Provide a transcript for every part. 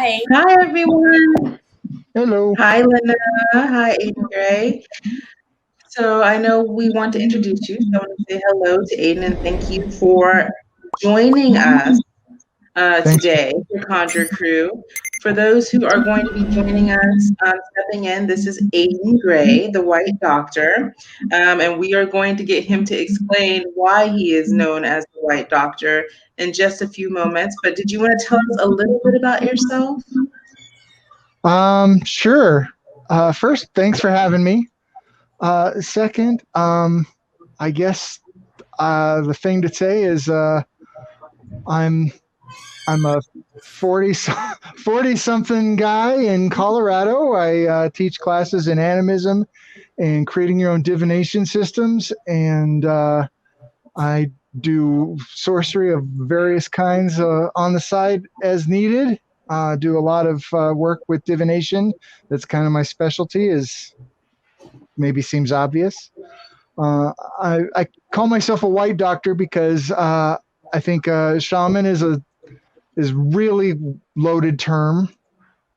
Hi. Hi, everyone. Hello. Hi, Lynna. Hi, Aiden Gray. So I know we want to introduce you. So I want to say hello to Aiden and thank you for joining us today, the Conjure Crew. For those who are going to be joining us, stepping in, this is Aiden Gray, the Wight Doctor, and we are going to get him to explain why he is known as the Wight Doctor in just a few moments. But did you want to tell us a little bit about yourself? Sure. First, thanks for having me. Second, I guess the thing to say is I'm a 40 something guy in Colorado. I teach classes in animism and creating your own divination systems, and I do sorcery of various kinds on the side as needed. Do a lot of work with divination. That's kind of my specialty, is maybe seems obvious. I call myself a Wight Doctor because I think shaman is really loaded term.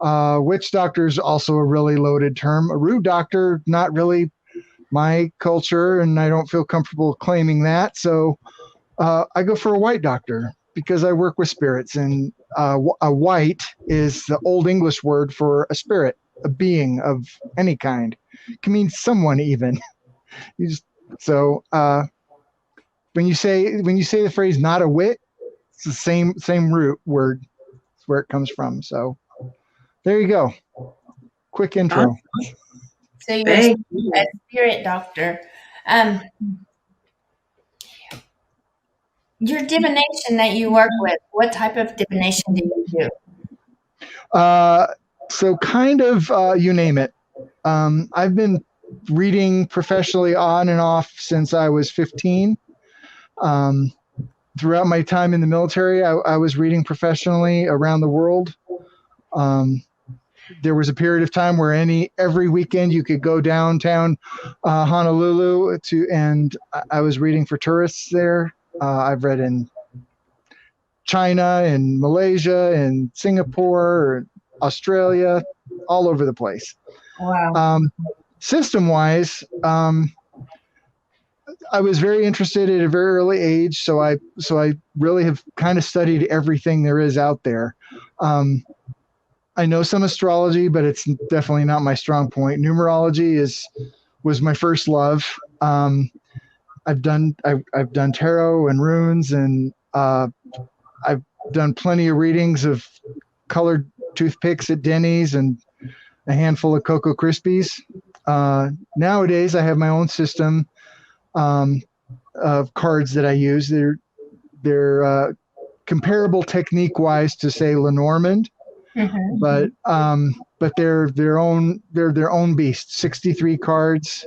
Witch doctor is also a really loaded term. A rude doctor, not really my culture, and I don't feel comfortable claiming that. So I go for a Wight Doctor because I work with spirits, and a wight is the Old English word for a spirit, a being of any kind. It can mean someone even. So when you say the phrase "not a wit," it's the same root word. It's where it comes from. So there you go. Quick intro. So you're a spirit doctor. Your divination that you work with, what type of divination do you do? So kind of you name it. I've been reading professionally on and off since I was 15. Throughout my time in the military, I was reading professionally around the world. There was a period of time where every weekend you could go downtown Honolulu and I was reading for tourists there. I've read in China and Malaysia and Singapore, Australia, all over the place. Wow. System-wise, I was very interested at a very early age, so I really have kind of studied everything there is out there. I know some astrology, but it's definitely not my strong point. Numerology was my first love. I've done tarot and runes, and I've done plenty of readings of colored toothpicks at Denny's and a handful of Cocoa Krispies. Nowadays, I have my own system of cards that I use. They're comparable technique-wise to, say, Lenormand, but they're their own beast. 63 cards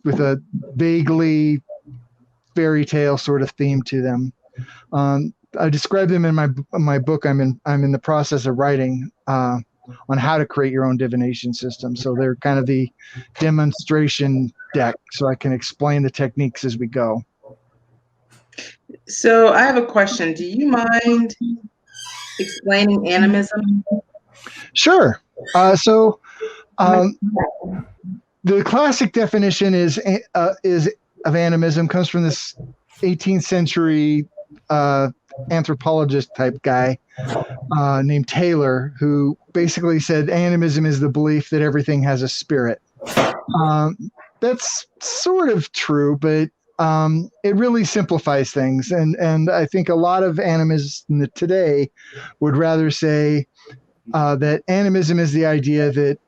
with a vaguely fairy tale sort of theme to them. I describe them in my book. I'm in the process of writing on how to create your own divination system. So they're kind of the demonstration deck, so I can explain the techniques as we go. So I have a question. Do you mind explaining animism? Sure. So the classic definition is of animism comes from this 18th century anthropologist type guy named Taylor, who basically said animism is the belief that everything has a spirit. That's sort of true, but it really simplifies things. And I think a lot of animists today would rather say that animism is the idea that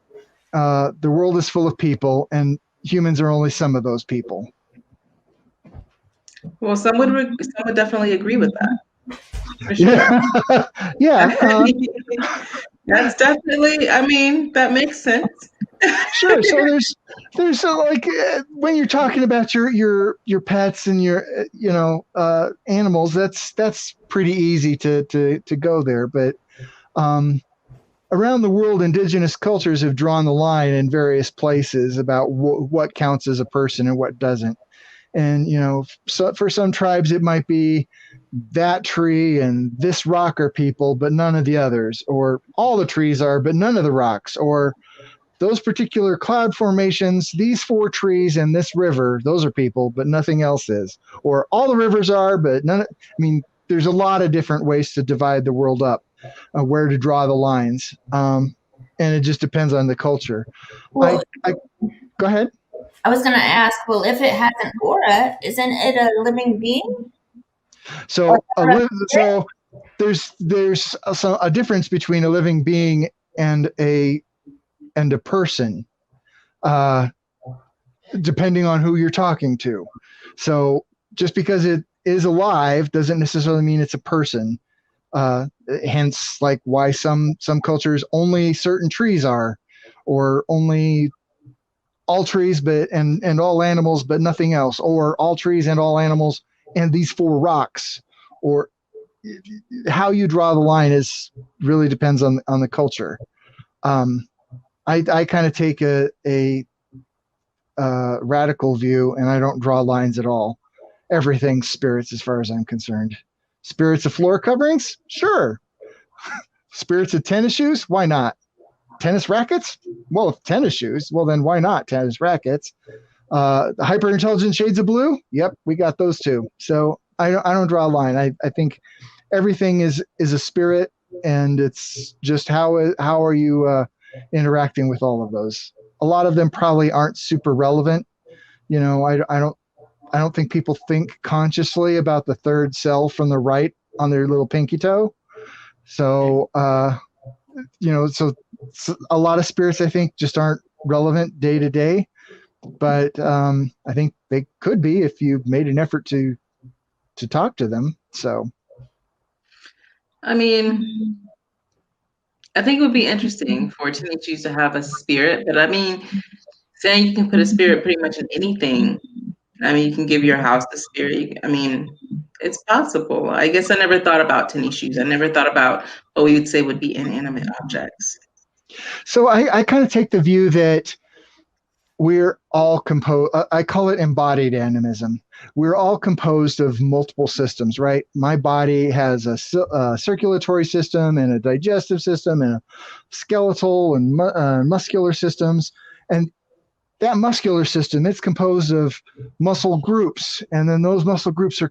the world is full of people and humans are only some of those people. Well, some would definitely agree with that. For sure. Yeah. That's definitely, I mean, that makes sense. Sure. So there's like when you're talking about your pets and your animals, that's pretty easy to go there. But around the world, indigenous cultures have drawn the line in various places about what counts as a person and what doesn't. And, so for some tribes, it might be that tree and this rock are people, but none of the others, or all the trees are, but none of the rocks, or those particular cloud formations, these 4 trees and this river, those are people, but nothing else is, or all the rivers are, but none. There's a lot of different ways to divide the world up, where to draw the lines. And it just depends on the culture. Well, Go ahead. I was going to ask, well, if it has an aura, isn't it a living being? So there's a difference between a living being and a person, depending on who you're talking to. So just because it is alive doesn't necessarily mean it's a person. Hence, like why some cultures only certain trees are, or only all trees and all animals but nothing else, or all trees and all animals and these 4 rocks, or how you draw the line is really depends on the culture. I kind of take a radical view, and I don't draw lines at all. Everything's spirits as far as I'm concerned. Spirits of floor coverings? Sure. Spirits of tennis shoes? Why not? Tennis rackets? Well, if tennis shoes, well then why not tennis rackets? Hyper intelligent shades of blue? Yep, we got those too. So I don't draw a line. I think everything is a spirit, and it's just how are you interacting with all of those. A lot of them probably aren't super relevant. I don't think people think consciously about the 3rd cell from the right on their little pinky toe. So so a lot of spirits I think just aren't relevant day to day, but I think they could be if you made an effort to talk to them. So I think it would be interesting for Teenage to have a spirit, but saying you can put a spirit pretty much in anything. You can give your house the spirit. It's possible. I guess I never thought about tennis shoes. I never thought about what we would say would be inanimate objects. So I kind of take the view that we're all composed. I call it embodied animism. We're all composed of multiple systems, right? My body has a circulatory system and a digestive system and a skeletal and muscular systems. And that muscular system, it's composed of muscle groups. And then those muscle groups are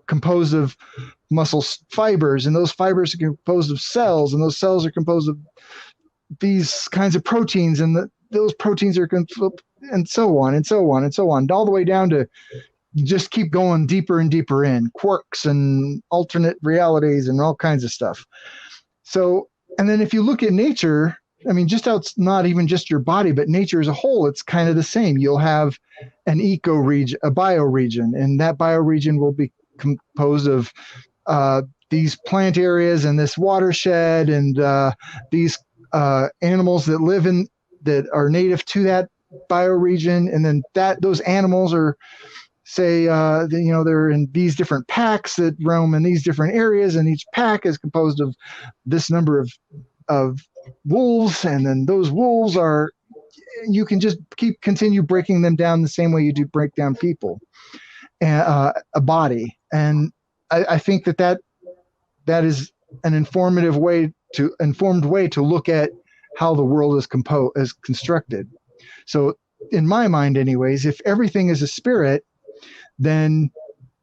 composed of muscle fibers. And those fibers are composed of cells. And those cells are composed of these kinds of proteins, and those proteins are and so on and so on and so on, all the way down to just keep going deeper and deeper in quarks and alternate realities and all kinds of stuff. So, and then if you look at nature, not even just your body, but nature as a whole, it's kind of the same. You'll have an eco region, a bioregion, and that bioregion will be composed of these plant areas and this watershed and these animals that live in that are native to that bioregion, and then those animals are, say, they're in these different packs that roam in these different areas, and each pack is composed of this number of wolves, and then those wolves are, you can just continue breaking them down the same way you do break down people and a body. And I think that is an informed way to look at how the world is constructed. So in my mind anyways, if everything is a spirit, then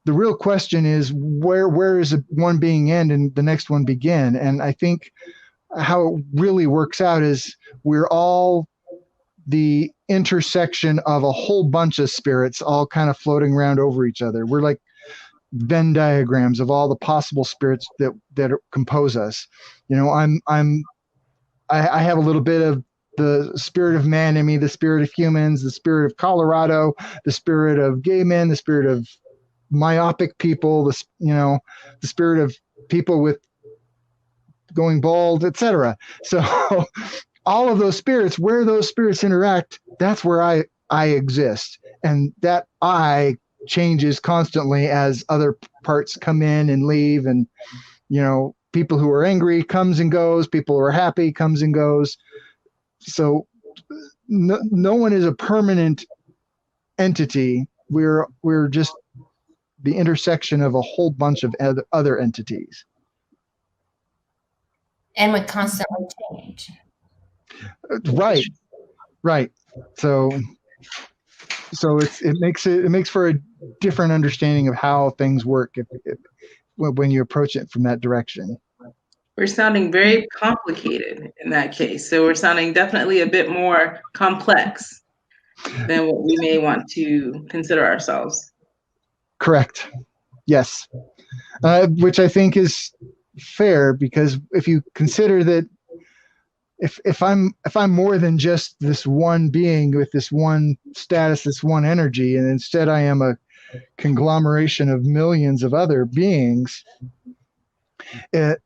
the real question is where is one being end and the next one begin? And I think how it really works out is we're all the intersection of a whole bunch of spirits all kind of floating around over each other. We're like Venn diagrams of all the possible spirits that compose us. I have a little bit of the spirit of man in me, the spirit of humans, the spirit of Colorado, the spirit of gay men, the spirit of myopic people, the spirit of people with going bald, etc. So all of those spirits, where those spirits interact, that's where I exist. And that I changes constantly as other parts come in and leave. And, people who are angry comes and goes. People who are happy comes and goes. So no one is a permanent entity. We're just the intersection of a whole bunch of other entities. And would constantly change. Right. So it makes for a different understanding of how things work when you approach it from that direction. We're sounding very complicated in that case. So we're sounding definitely a bit more complex than what we may want to consider ourselves. Correct. Yes. Which I think is fair, because if you consider that if I'm more than just this one being with this one status, this one energy, and instead I am a conglomeration of millions of other beings, it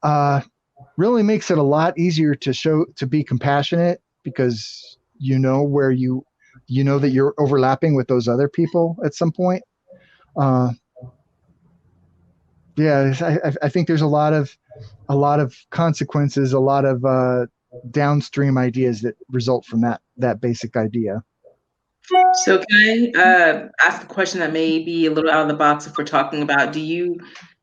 really makes it a lot easier to be compassionate, because you know where you know that you're overlapping with those other people at some point. I think there's a lot of consequences, a lot of downstream ideas that result from that basic idea. So can I ask a question that may be a little out of the box if we're talking about, do you,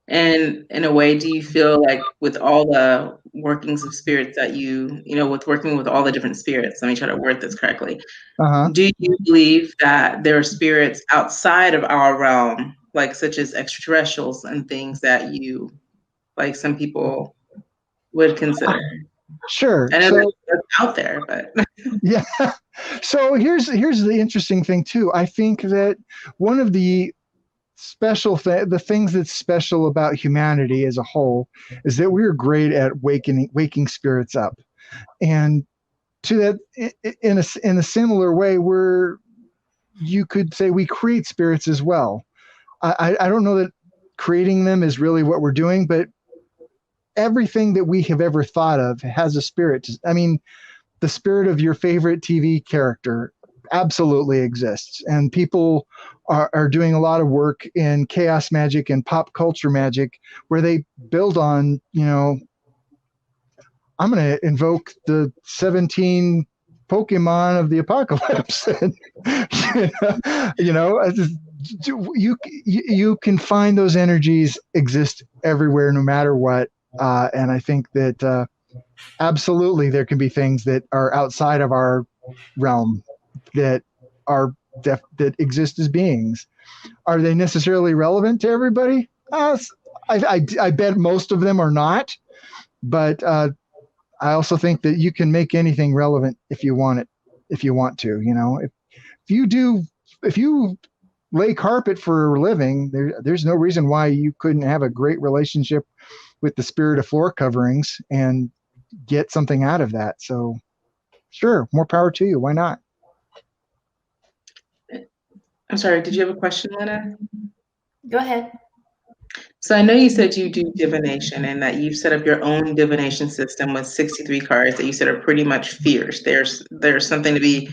and in a way, do you feel like with all the workings of spirits that with working with all the different spirits, let me try to word this correctly. Do you believe that there are spirits outside of our realm, like such as extraterrestrials and things that you, like some people would consider? Sure. I know that's out there, but yeah. So here's the interesting thing too. I think that one of the the things that's special about humanity as a whole is that we're great at waking spirits up, and to that in a similar way, you could say we create spirits as well. I don't know that creating them is really what we're doing, but everything that we have ever thought of has a spirit. I mean, the spirit of your favorite TV character absolutely exists, and people are doing a lot of work in chaos magic and pop culture magic where they build on, I'm going to invoke the 17 Pokemon of the apocalypse. You can find those energies exist everywhere, no matter what. And I think that absolutely there can be things that are outside of our realm that that exist as beings. Are they necessarily relevant to everybody? I bet most of them are not, but I also think that you can make anything relevant if you want to. If you lay carpet for a living, there's no reason why you couldn't have a great relationship with the spirit of floor coverings and get something out of that. So sure, more power to you. Why not? I'm sorry, did you have a question, Lynna? Go ahead. So I know you said you do divination and that you've set up your own divination system with 63 cards that you said are pretty much fierce. There's something to be,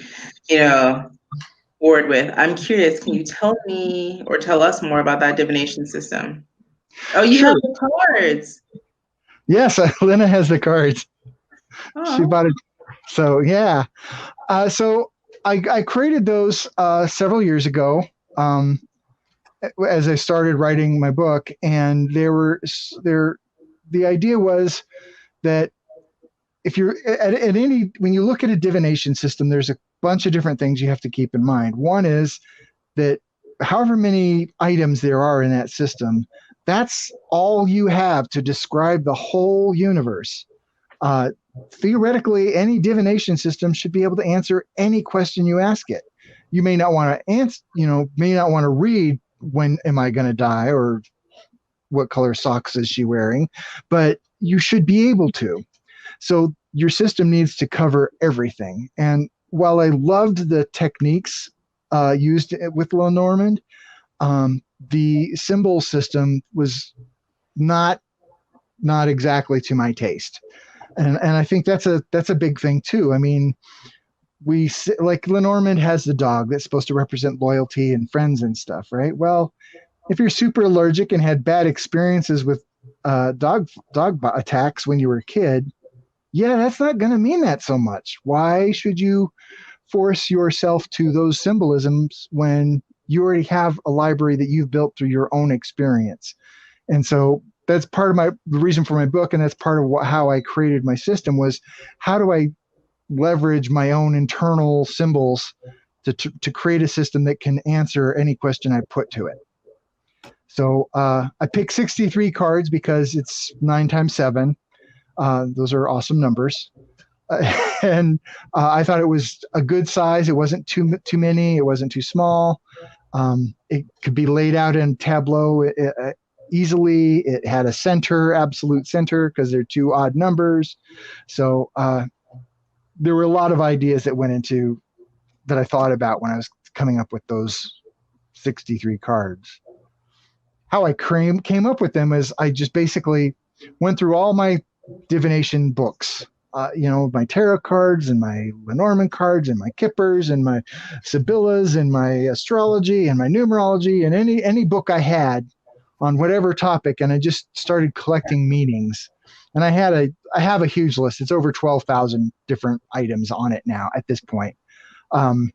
bored with. I'm curious, can you tell me or tell us more about that divination system? Oh, you have the cards. Yes, Lynna has the cards. Oh. She bought it. So yeah. So I created those several years ago as I started writing my book, and the idea was that if you're when you look at a divination system, there's a bunch of different things you have to keep in mind. One is that however many items there are in that system, that's all you have to describe the whole universe. Theoretically, any divination system should be able to answer any question you ask it. You may not want to answer, may not want to read when am I going to die or what color socks is she wearing, but you should be able to. So your system needs to cover everything. And while I loved the techniques used with Lenormand, the symbol system was not exactly to my taste. And I think that's a big thing too. I mean, like Lenormand has the dog that's supposed to represent loyalty and friends and stuff, right? Well, if you're super allergic and had bad experiences with dog attacks when you were a kid, yeah, that's not going to mean that so much. Why should you force yourself to those symbolisms when you already have a library that you've built through your own experience. And so that's part of the reason for my book, and that's part of how I created my system, was how do I leverage my own internal symbols to create a system that can answer any question I put to it. So I picked 63 cards because it's 9 times 7. Those are awesome numbers. And I thought it was a good size. It wasn't too many. It wasn't too small. It could be laid out in Tableau easily. It had a center, absolute center, because they're 2 odd numbers. So there were a lot of ideas that went into that I thought about when I was coming up with those 63 cards. How I came up with them is I just basically went through all my divination books, my tarot cards and my Lenormand cards and my Kippers and my Sibyllas and my astrology and my numerology and any book I had on whatever topic, and I just started collecting meanings. And I have a huge list. It's over 12,000 different items on it now at this point. I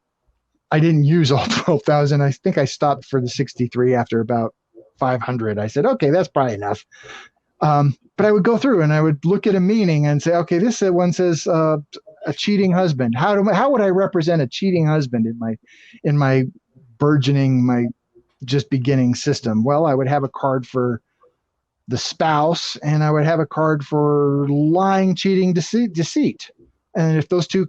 didn't use all 12,000. I think I stopped for the 63 after about 500. I said, okay, that's probably enough. But I would go through and I would look at a meaning and say, okay, this one says a cheating husband. How would I represent a cheating husband in my burgeoning, my just beginning system? Well, I would have a card for the spouse, and I would have a card for lying, cheating, deceit. And if those two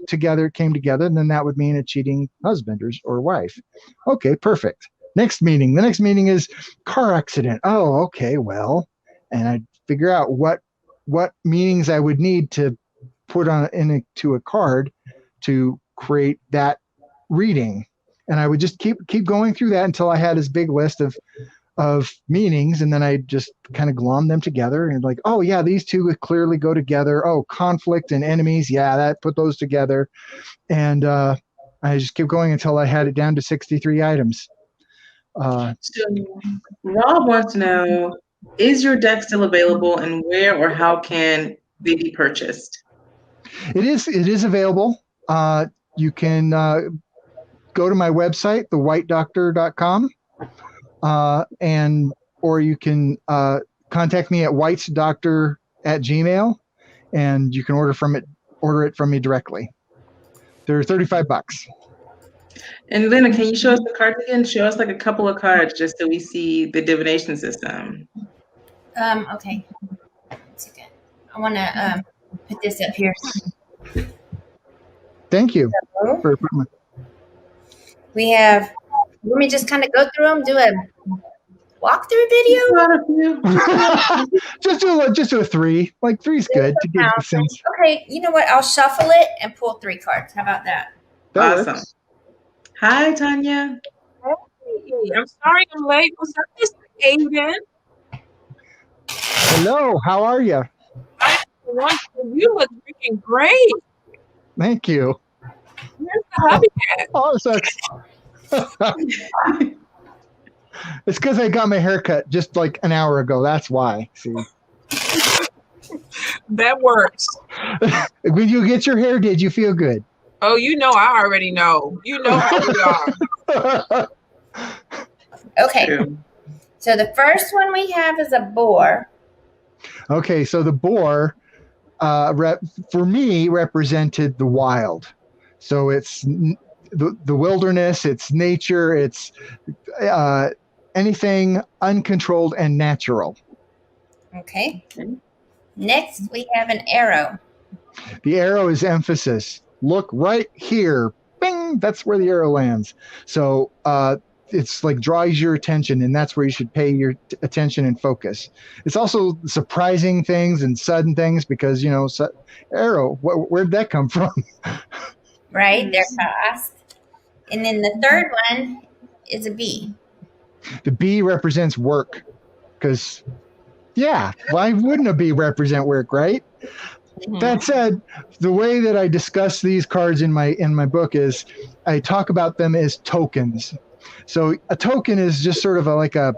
came together, then that would mean a cheating husband or wife. Okay, perfect. Next meaning. The next meaning is car accident. Oh, okay, well, and I'd figure out what meanings I would need to put into a card to create that reading. And I would just keep going through that until I had this big list of meanings, and then I just kind of glom them together and like, oh yeah, these two would clearly go together. Oh, conflict and enemies, yeah, that put those together. And I just kept going until I had it down to 63 items. So Rob wants to know, is your deck still available, and where or how can they be purchased? It is available. You can go to my website, thewightdoctor.com. Or you can contact me at whitesdoctor@gmail.com, and you can order it from me directly. They're $35. And Lynna, can you show us the cards again? Show us like a couple of cards just so we see the divination system. Okay. That's good. I want to put this up here. Thank you. We have. Let me just kind of go through them, do a walkthrough video. just do a 3. Like 3's good to get the sense. Okay, you know what? I'll shuffle it and pull 3 cards. How about that? Awesome. Hi, Tonya. Hey, I'm sorry I'm late. What's up, Mr. Aiden? Hello, how are you? You look freaking great. Thank you. Where's the hubby at? Oh, sucks. It's because I got my haircut just like an hour ago. That's why. See, That works. when you get your hair did, you feel good? Oh, I already know. You know how we are. Okay. So the first one we have is a boar. Okay, so the boar, for me, represented the wild. So it's the wilderness, it's nature, it's anything uncontrolled and natural. Okay. Next, we have an arrow. The arrow is emphasis. Look right here. Bing! That's where the arrow lands. So it's like draws your attention, and that's where you should pay your attention and focus. It's also surprising things and sudden things because, arrow, where'd that come from? Right, they're fast. And then the third one is a bee. The bee represents work because, why wouldn't a bee represent work, right? Mm-hmm. That said, the way that I discuss these cards in my book is I talk about them as tokens. So a token is just sort of like a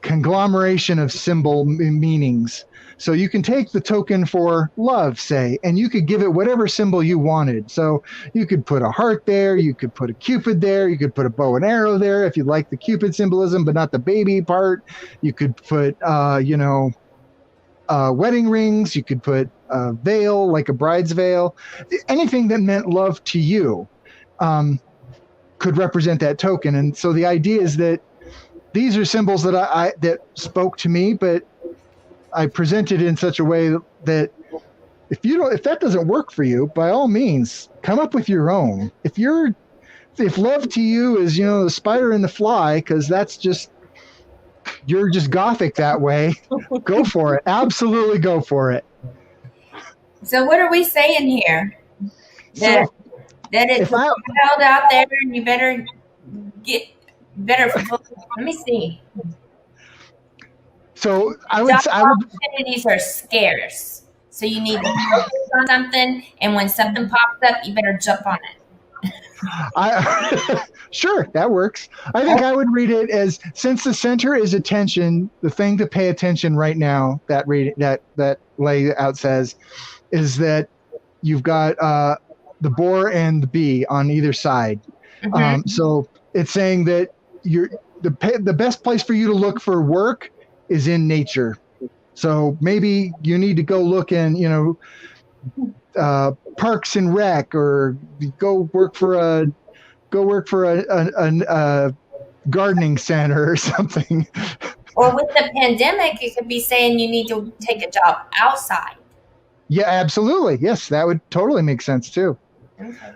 conglomeration of symbol meanings. So you can take the token for love, say, and you could give it whatever symbol you wanted. So you could put a heart there, you could put a Cupid there, you could put a bow and arrow there if you like the Cupid symbolism, but not the baby part. You could put, wedding rings. You could put a veil, like a bride's veil. Anything that meant love to you could represent that token. And so the idea is that these are symbols that that spoke to me, but I presented in such a way that if that doesn't work for you, by all means, come up with your own. If love to you is, the spider and the fly, because you're just gothic that way, go for it. Absolutely go for it. So what are we saying here? That it's wild out there, and you better fulfill. Let me see. So Job opportunities are scarce. So you need to focus on something, and when something pops up, you better jump on it. Sure, that works. I think I would read it as, since the center is attention, the thing to pay attention right now, that layout says, is that you've got the boar and the bee on either side. Mm-hmm. So it's saying that the best place for you to look for work is in nature. So maybe you need to go look in, Parks and Rec, or go work for a gardening center or something. Or with the pandemic, it could be saying you need to take a job outside. Yeah, absolutely. Yes, that would totally make sense too. Okay.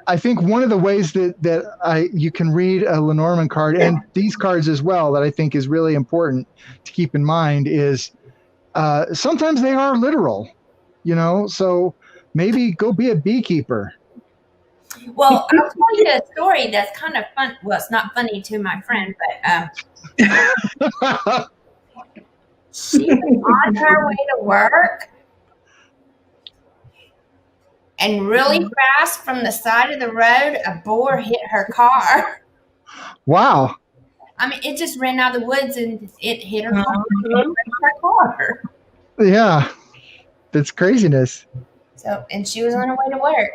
I think one of the ways that you can read a Lenormand card, and these cards as well, that I think is really important to keep in mind is sometimes they are literal, so maybe go be a beekeeper. Well, I'll tell you a story that's kind of fun. Well, it's not funny to my friend, but she was on her way to work, and really fast from the side of the road, a boar hit her car. Wow. I mean, it just ran out of the woods and it hit her car. Yeah. That's craziness. So, and she was on her way to work.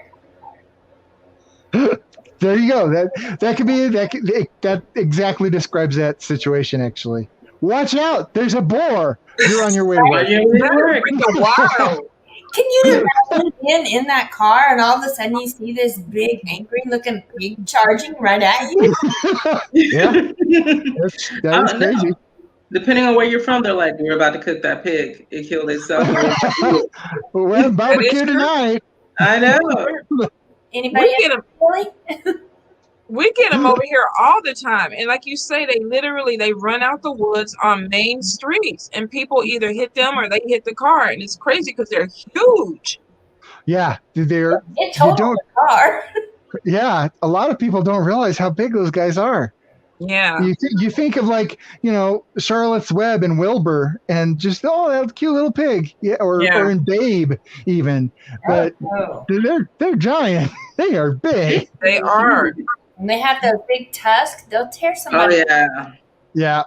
There you go. That could be that exactly describes that situation. Actually, watch out! There's a boar. You're on your way to work. Wow. Can you imagine in that car, and all of a sudden you see this big, angry-looking pig charging right at you? Yeah, that is crazy. Depending on where you're from, they're like, "We're about to cook that pig. It killed itself." We're having barbecue tonight. I know. Anybody we get them over here all the time, and like you say, they run out the woods on main streets, and people either hit them or they hit the car, and it's crazy because they're huge. Yeah, it totaled the car. Yeah, a lot of people don't realize how big those guys are. Yeah, you think of Charlotte's Web and Wilbur, and just that cute little pig, or in Babe even, but they're giant. They are big. They are. And they have those big tusks. They'll tear somebody. Oh yeah.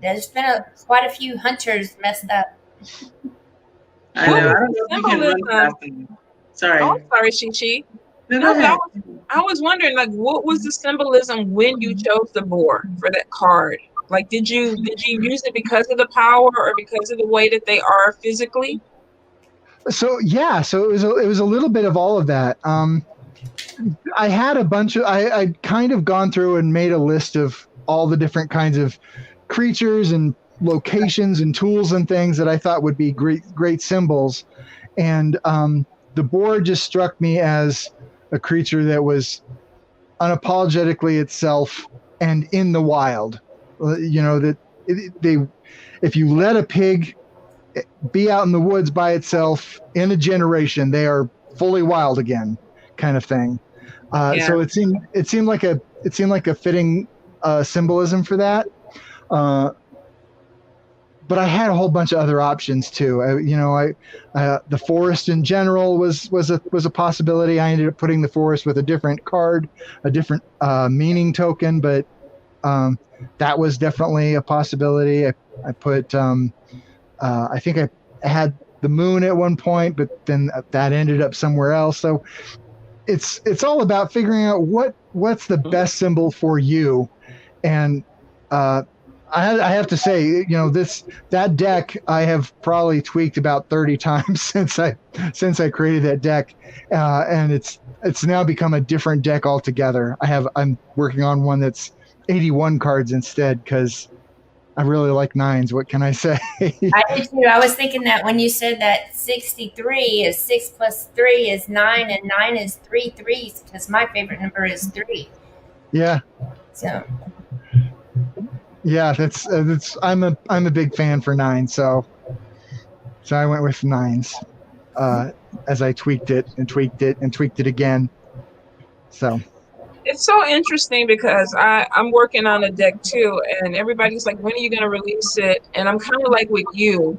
There's been quite a few hunters messed up. I know. I don't know. Sorry. Oh, sorry, Shishi. I was wondering, what was the symbolism when you chose the boar for that card? Did you use it because of the power or because of the way that they are physically? So it was a little bit of all of that. I had a bunch of I'd kind of gone through and made a list of all the different kinds of creatures and locations and tools and things that I thought would be great symbols, and the boar just struck me as a creature that was unapologetically itself and in the wild. If you let a pig be out in the woods by itself in a generation, they are fully wild again, kind of thing. So it seemed like a fitting symbolism for that. But I had a whole bunch of other options too. The forest in general was a possibility. I ended up putting the forest with a different card, a different meaning token, but that was definitely a possibility. I put, I think I had the moon at one point, but then that ended up somewhere else. So it's all about figuring out what's the best symbol for you. And I have to say, that deck I have probably tweaked about 30 times since I created that deck, and it's now become a different deck altogether. I'm working on one that's 81 cards instead because I really like nines. What can I say? I did too. I was thinking that when you said that 63 is 6 plus 3 is 9, and 9 is 3 threes, because my favorite number is 3. Yeah. So. Yeah, that's I'm a big fan for 9, so I went with 9s as I tweaked it and tweaked it and tweaked it again. So. It's so interesting because I'm working on a deck too, and everybody's like, when are you going to release it? And I'm kind of like with you,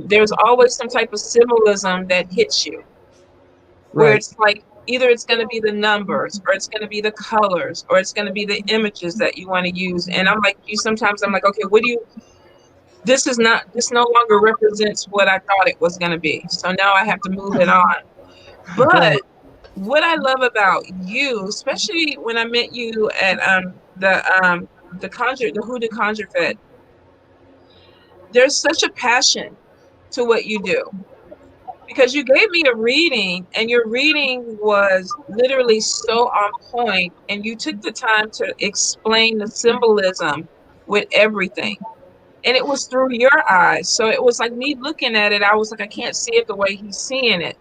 there's always some type of symbolism that hits you, where Right. it's like either it's going to be the numbers, or it's going to be the colors, or it's going to be the images that you want to use. And I'm like you, sometimes I'm like, okay, this no longer represents what I thought it was going to be. So now I have to move it on. But right. What I love about you, especially when I met you at the Hoodoo Conjure Fed, there's such a passion to what you do, because you gave me a reading, and your reading was literally so on point, and you took the time to explain the symbolism with everything, and it was through your eyes. So it was like me looking at it, I was like, I can't see it the way he's seeing it.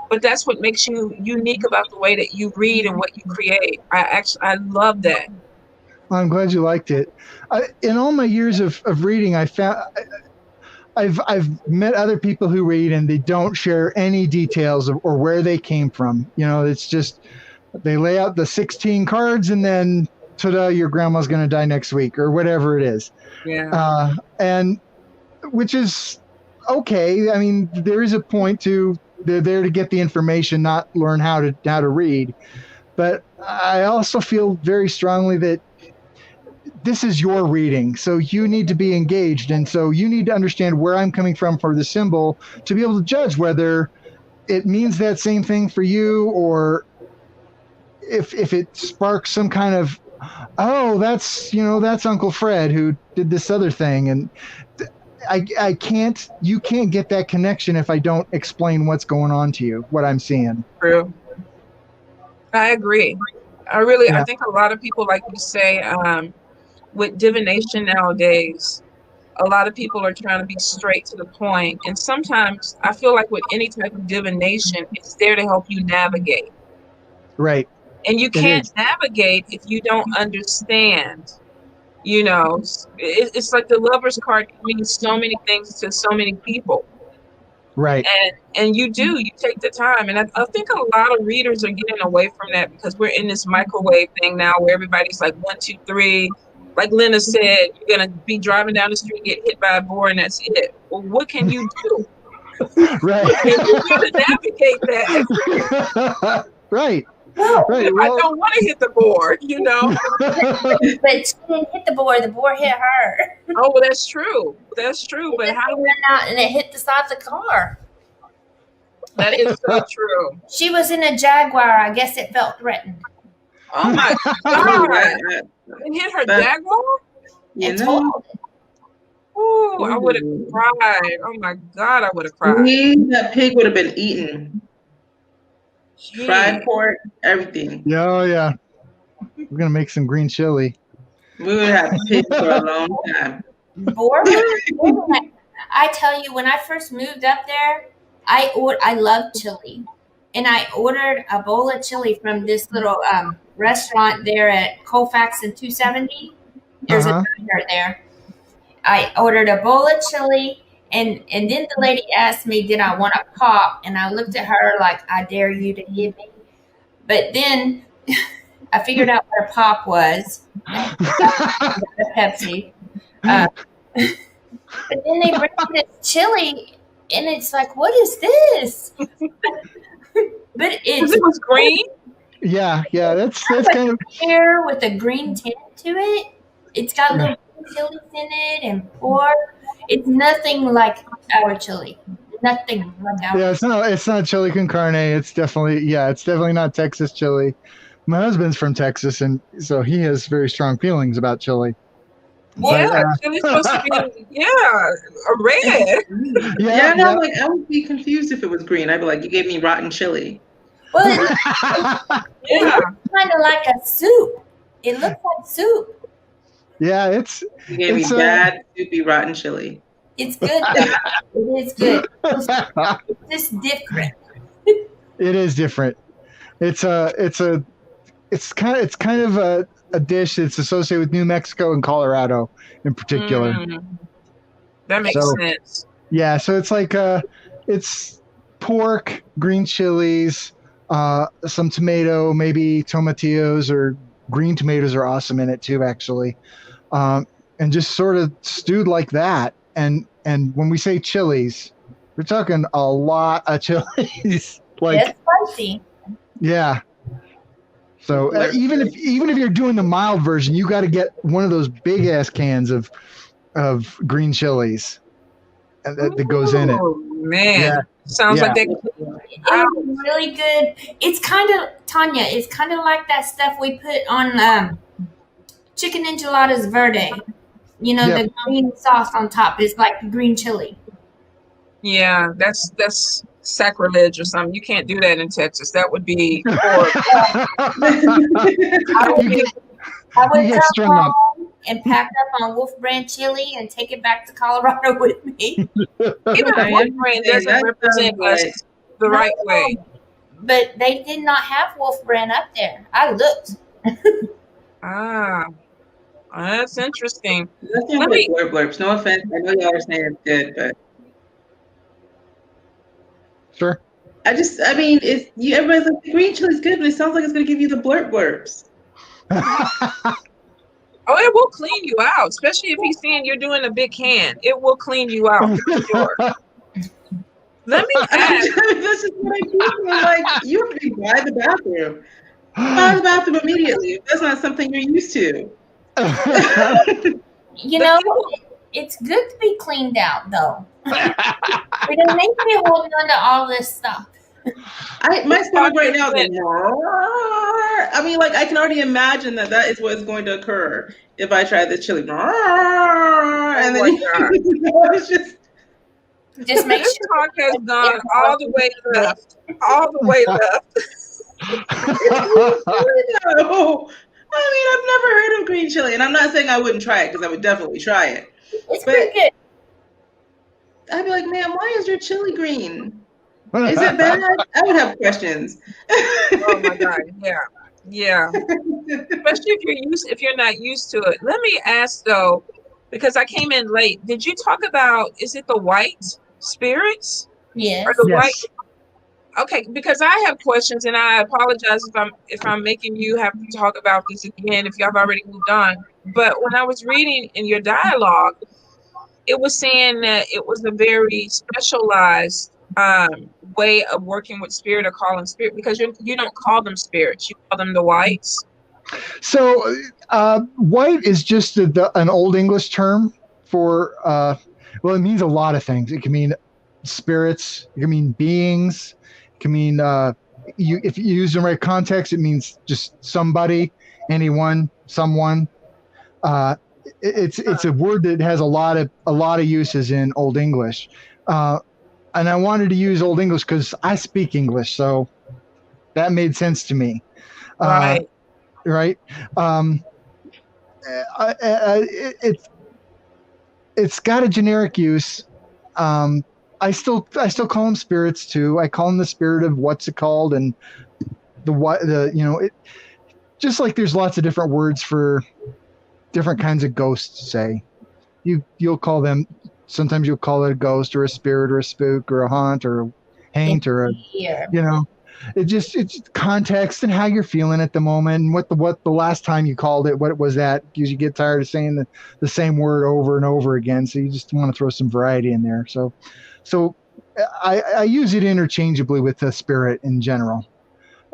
But that's what makes you unique about the way that you read and what you create. I love that. Well, I'm glad you liked it. In all my years of reading, I've met other people who read and they don't share any details or where they came from. It's just they lay out the 16 cards and then ta-da, your grandma's going to die next week or whatever it is. Yeah. And which is okay. I mean, there is a point to. They're there to get the information, not learn how to read. But I also feel very strongly that this is your reading, so you need to be engaged, and so you need to understand where I'm coming from for the symbol to be able to judge whether it means that same thing for you, or if it sparks some kind of, oh, that's Uncle Fred who did this other thing, and you can't get that connection if I don't explain what's going on to you, what I'm seeing. True. I agree. I think a lot of people, like you say, with divination nowadays, a lot of people are trying to be straight to the point. And sometimes I feel like with any type of divination, it's there to help you navigate. Right. And you can't navigate if you don't understand. It's like the Lover's card means so many things to so many people. Right. And you take the time. And I think a lot of readers are getting away from that because we're in this microwave thing now where everybody's like 1, 2, 3. Like Lynna said, you're going to be driving down the street, get hit by a boar, and that's it. Well, what can you do? Right. You're going to navigate that. Right. Right. I don't want to hit the board, But she didn't hit the board. The board hit her. Oh, well, that's true. That's true. But how do we? Out and it hit the side of the car. That is so true. She was in a Jaguar. I guess it felt threatened. Oh my God! It hit her Jaguar. Oh, I would have cried. Oh my God, I would have cried. That pig would have been eaten. Fried pork, everything. Oh yeah. We're gonna make some green chili. We would have pig for a long time. I tell you, when I first moved up there, I love chili, and I ordered a bowl of chili from this little restaurant there at Colfax and 270. There's a diner there. I ordered a bowl of chili. And then the lady asked me, did I want a pop? And I looked at her like, I dare you to give me. But then I figured out what a pop was. A Pepsi. But then they bring this chili, and it's like, what is this? But it was green? Yeah, that's kind of Here with a green tint to it. It's got yeah. little green chilies in it and pork. It's nothing like our chili. Nothing like our Yeah, it's not chili con carne. It's definitely not Texas chili. My husband's from Texas, and so he has very strong feelings about chili. Yeah, But chili's supposed to be a red. Yeah, no, yeah. like I would be confused if it was green. I'd be like, you gave me rotten chili. Well, it Yeah. looks kind of like a soup. It looks like soup. Yeah, You gave me it's bad, soupy, rotten chili. It's good though. It is good. It's just different. it is different. It's kind of a dish that's associated with New Mexico and Colorado in particular. That makes sense. Yeah, so it's like it's pork, green chilies, some tomato, maybe tomatillos or green tomatoes are awesome in it too, actually, and just sort of stewed like that. And when we say chilies, we're talking a lot of chilies. Like, It's spicy. yeah. So even if you're doing the mild version, you got to get one of those big ass cans of green chilies that goes in it. Oh man, Yeah. sounds like that. It's really good. It's kind of Tanya. It's kind of like that stuff we put on chicken enchiladas verde. You know, Yep. the green sauce on top is like green chili. Yeah, that's sacrilege or something. You can't do that in Texas. That would be horrible. I would You get come strung up. home and pack up on Wolf Brand chili and take it back to Colorado with me. Even Wolf Brand doesn't represent us the right way. But they did not have Wolf Brand up there. I looked. That's interesting. That sounds like blurb. No offense. I know y'all are saying it's good, but Sure. I mean, everybody's like the green chili's good, but it sounds like it's gonna give you the blurbs. Oh, it will clean you out, especially if he's seeing you're doing a big can. It will clean you out for sure. Let me ask. This is what I do. I'm like, you have to be by the bathroom. By the bathroom immediately. If that's not something you're used to. You know, it's good to be cleaned out, though. We don't need to be holding on to all this stuff. My stomach right now is I mean, like, I can already imagine that is what is going to occur if I try this chili. And then it's just make sure talk has gone all the way left. All the way left. No. I mean, I've never heard of green chili, and I'm not saying I wouldn't try it because I would definitely try it. It's pretty good. I'd be like, man, why is your chili green? Is it bad? I would have questions. Oh my God, yeah. Especially if you're not used to it. Let me ask though, because I came in late. Did you talk about? Is it the white spirits? Yes. Or the white? Okay, because I have questions, and I apologize if I'm making you have to talk about this again if y'all have already moved on. But when I was reading in your dialogue, it was saying that it was a very specialized way of working with spirit or calling spirit, because you don't call them spirits, you call them the whites. So white is just an Old English term for well, it means a lot of things. It can mean spirits, it can mean beings, it can mean if you use the right context, it means just somebody, anyone, someone. It's a word that has a lot of uses in Old English, and I wanted to use Old English because I speak English, so that made sense to me. Right. Right. It's got a generic use. I still call them spirits too. I call them the spirit of what's it called, and just like there's lots of different words for different kinds of ghosts. Say you'll call them. Sometimes you'll call it a ghost or a spirit or a spook or a haunt or a haint or it's context and how you're feeling at the moment and what the last time you called it, what it was at, because you get tired of saying the same word over and over again. So you just want to throw some variety in there. So I use it interchangeably with the spirit in general.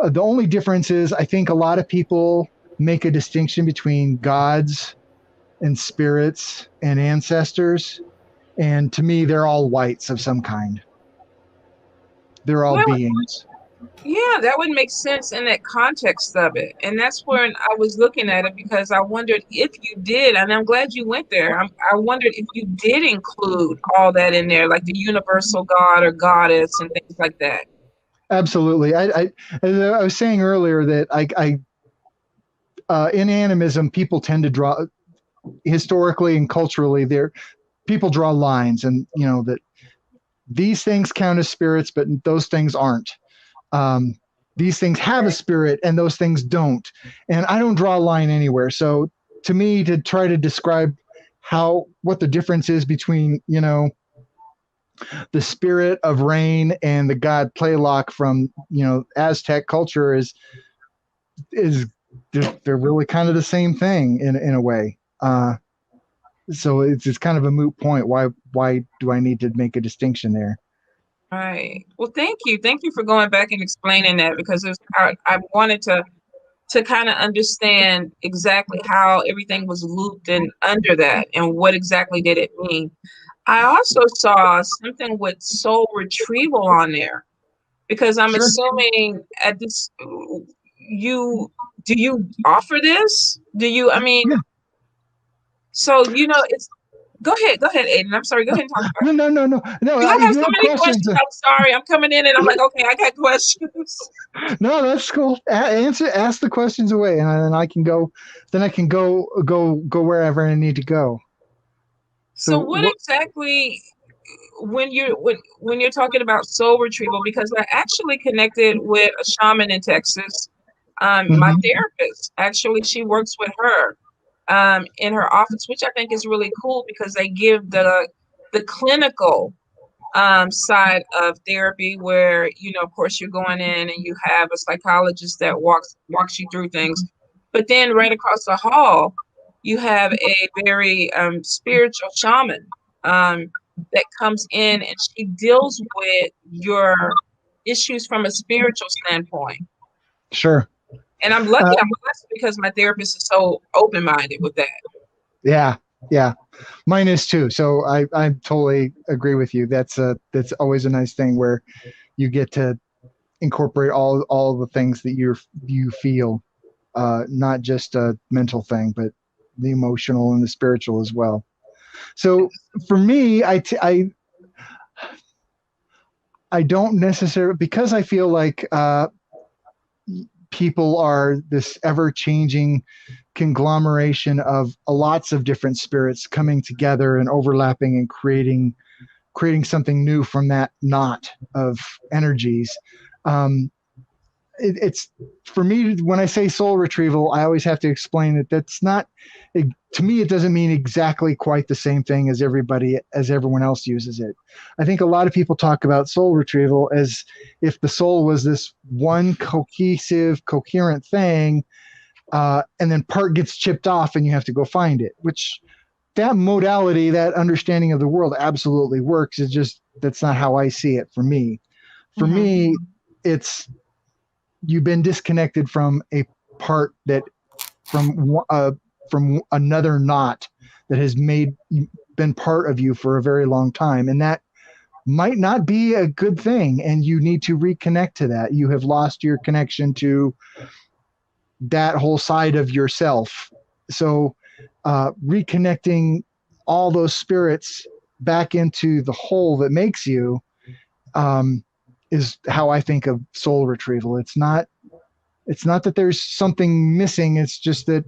The only difference is I think a lot of people make a distinction between gods and spirits and ancestors. And to me, they're all whites of some kind. They're all Well, beings. yeah, that would make sense in that context of it. And that's when I was looking at it, because I wondered if you did, and I'm glad you went there. I wondered if you did include all that in there, like the universal god or goddess and things like that. Absolutely. As I was saying earlier that in animism, people tend to draw, historically and culturally, people draw lines, and that these things count as spirits, but those things aren't. These things have a spirit and those things don't. And I don't draw a line anywhere. So to me, to try to describe what the difference is between, the spirit of rain and the god Playlock from, Aztec culture is they're really kind of the same thing in a way. So it's kind of a moot point. Why do I need to make a distinction there? Right. Well, thank you. Thank you for going back and explaining that, because I wanted to kind of understand exactly how everything was looped in under that and what exactly did it mean. I also saw something with soul retrieval on there, because I'm Sure. assuming at this, do you offer this? I mean, Yeah. so, it's, go ahead, Aiden. I'm sorry. Go ahead and talk about it. No. I If have you so have many questions. I'm sorry. I'm coming in and I'm like, okay, I got questions. No, that's cool. Ask the questions away, and then I can go. Then I can go wherever I need to go. So what exactly, when you're talking about soul retrieval, because I actually connected with a shaman in Texas. My therapist, actually, she works with her in her office, which I think is really cool, because they give the clinical side of therapy, where of course you're going in and you have a psychologist that walks you through things, but then right across the hall you have a very spiritual shaman that comes in, and she deals with your issues from a spiritual standpoint. Sure. And I'm lucky, I'm blessed, because my therapist is so open-minded with that. Yeah. Mine is too. So I totally agree with you. That's always a nice thing where you get to incorporate all the things that you feel, not just a mental thing, but the emotional and the spiritual as well. So for me, I don't necessarily, because I feel like people are this ever-changing conglomeration of lots of different spirits coming together and overlapping and creating something new from that knot of energies. It's for me, when I say soul retrieval, I always have to explain that that's not, to me, it doesn't mean exactly quite the same thing as everyone else uses it. I think a lot of people talk about soul retrieval as if the soul was this one coherent thing, and then part gets chipped off and you have to go find it, which that modality, that understanding of the world absolutely works. It's just, that's not how I see it for me. For me, it's, you've been disconnected from a part that from another knot that has been part of you for a very long time, and that might not be a good thing, and you need to reconnect to that. You have lost your connection to that whole side of yourself. So reconnecting all those spirits back into the whole that makes you is how I think of soul retrieval. It's not that there's something missing. It's just that,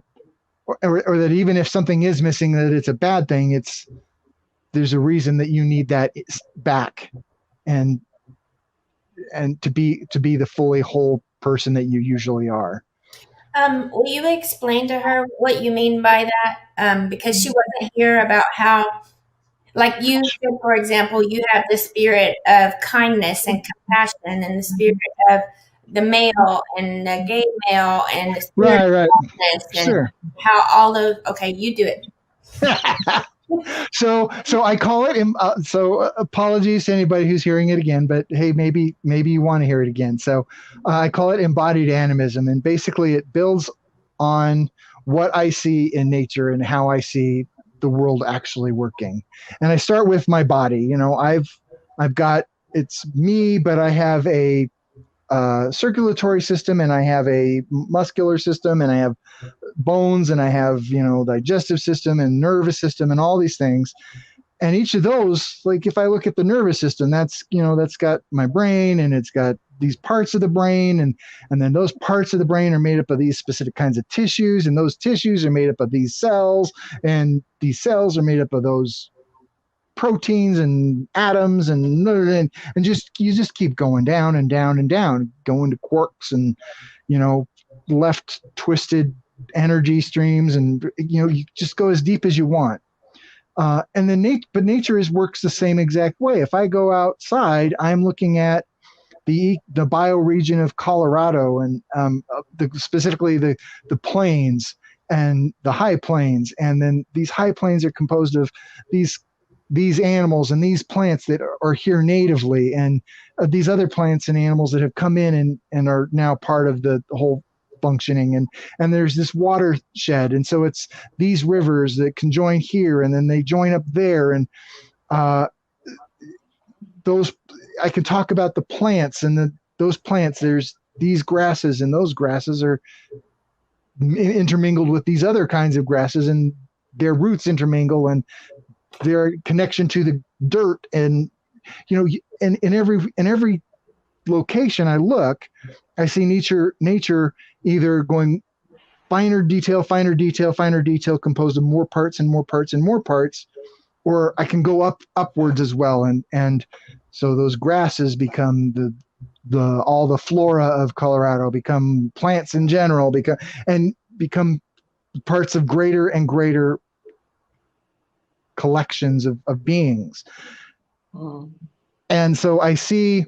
or that even if something is missing, that it's a bad thing. There's a reason that you need that back, and to be the fully whole person that you usually are. Will you explain to her what you mean by that? Because she wasn't here, about how, like you said, for example, you have the spirit of kindness and compassion, and the spirit of the male and the gay male, and the spirit Right. of kindness, and Sure. how all those. Okay, you do it. So I call it. Apologies to anybody who's hearing it again, but hey, maybe you want to hear it again. So I call it embodied animism, and basically it builds on what I see in nature and how I see the world actually working. And I start with my body. You know, I've got, it's me, but I have a circulatory system, and I have a muscular system, and I have bones, and I have, you know, digestive system and nervous system and all these things. And each of those, like if I look at the nervous system, that's, you know, that's got my brain, and it's got these parts of the brain, and then those parts of the brain are made up of these specific kinds of tissues, and those tissues are made up of these cells, and these cells are made up of those proteins and atoms, and just, you just keep going down and down and down, going to quarks, and, you know, left twisted energy streams, and, you know, you just go as deep as you want. And then but nature works the same exact way. If I go outside, I'm looking at the bioregion of Colorado, and specifically the plains and the high plains, and then these high plains are composed of these animals and these plants that are here natively, and these other plants and animals that have come in and are now part of the whole functioning, and there's this watershed, and so it's these rivers that can join here, and then they join up there, and those, I can talk about the plants, and those plants, there's these grasses, and those grasses are intermingled with these other kinds of grasses, and their roots intermingle, and their connection to the dirt, and, you know, in every location I look, I see nature either going finer detail, composed of more parts and more parts and more parts, or I can go upwards as well, and so those grasses become all the flora of Colorado, become plants in general, become parts of greater and greater collections of beings. And so I see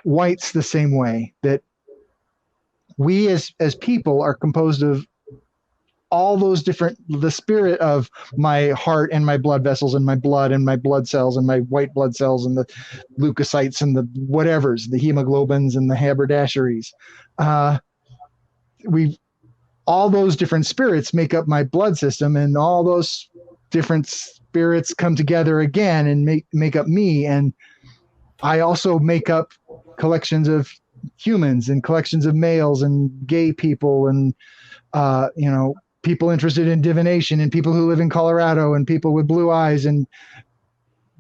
Wight's the same way, that we as people are composed of all those different, the spirit of my heart and my blood vessels and my blood cells and my white blood cells and the leukocytes and the whatevers, the hemoglobins and the haberdasheries. All those different spirits make up my blood system, and all those different spirits come together again and make up me. And I also make up collections of humans and collections of males and gay people, and you know, people interested in divination, and people who live in Colorado, and people with blue eyes, and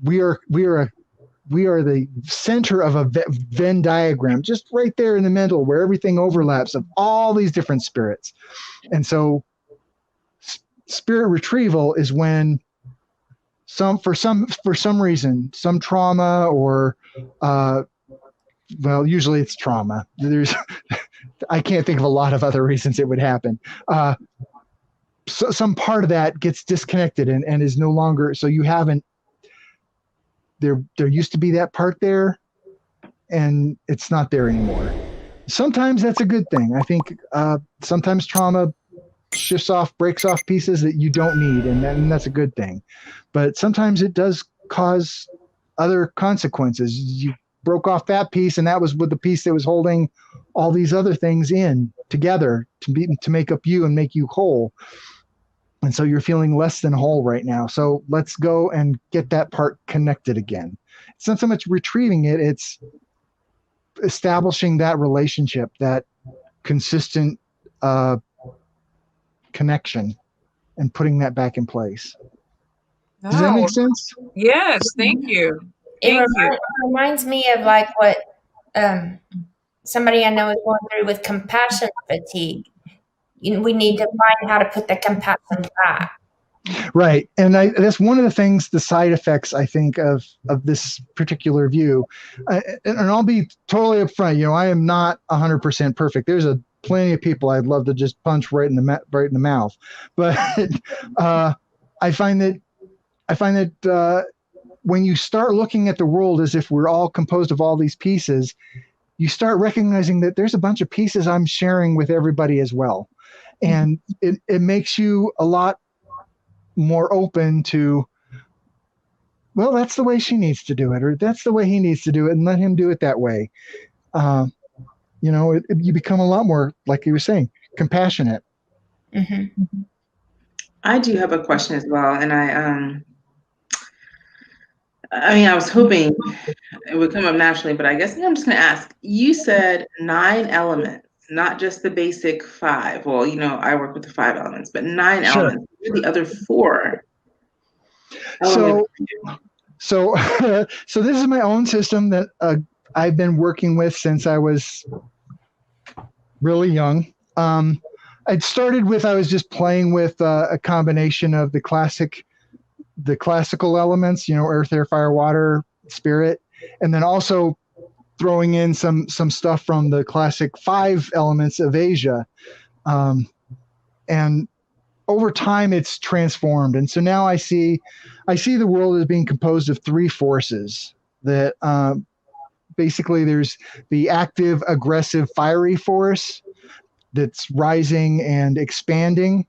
we are the center of a Venn diagram, just right there in the middle where everything overlaps, of all these different spirits. And so spirit retrieval is when for some reason, some trauma, or well, usually it's trauma. I can't think of a lot of other reasons it would happen. So some part of that gets disconnected and is no longer, so you haven't, there used to be that part there, and it's not there anymore. Sometimes that's a good thing. I think sometimes trauma breaks off pieces that you don't need, and that's a good thing. But sometimes it does cause other consequences. You broke off that piece, and that was with the piece that was holding all these other things in together to make up you and make you whole. And so you're feeling less than whole right now. So let's go and get that part connected again. It's not so much retrieving it, it's establishing that relationship, that consistent connection, and putting that back in place. Does that make sense? Yes, thank you. It reminds me of like what somebody I know is going through with compassion fatigue. We need to find how to put the compassion back. Right. And that's one of the things, the side effects, I think, of this particular view. And I'll be totally upfront. You know, I am not 100% perfect. There's plenty of people I'd love to just punch right in the mouth. But I find that when you start looking at the world as if we're all composed of all these pieces, you start recognizing that there's a bunch of pieces I'm sharing with everybody as well. And it makes you a lot more open to, well, that's the way she needs to do it, or that's the way he needs to do it, and let him do it that way. You become a lot more, like you were saying, compassionate. Mm-hmm. I do have a question as well, and I was hoping it would come up naturally, but I guess I'm just going to ask. You said 9 elements, not just the basic 5. Well, I work with the 5 elements, but 9 Sure. elements. What are the other 4 elements? So this is my own system that I've been working with since I was really young. It started with, I was just playing with a combination of the classical elements, earth, air, fire, water, spirit, and then also throwing in some stuff from the classic 5 elements of Asia. And over time it's transformed. And so now I see the world as being composed of 3 forces that basically there's the active, aggressive, fiery force that's rising and expanding.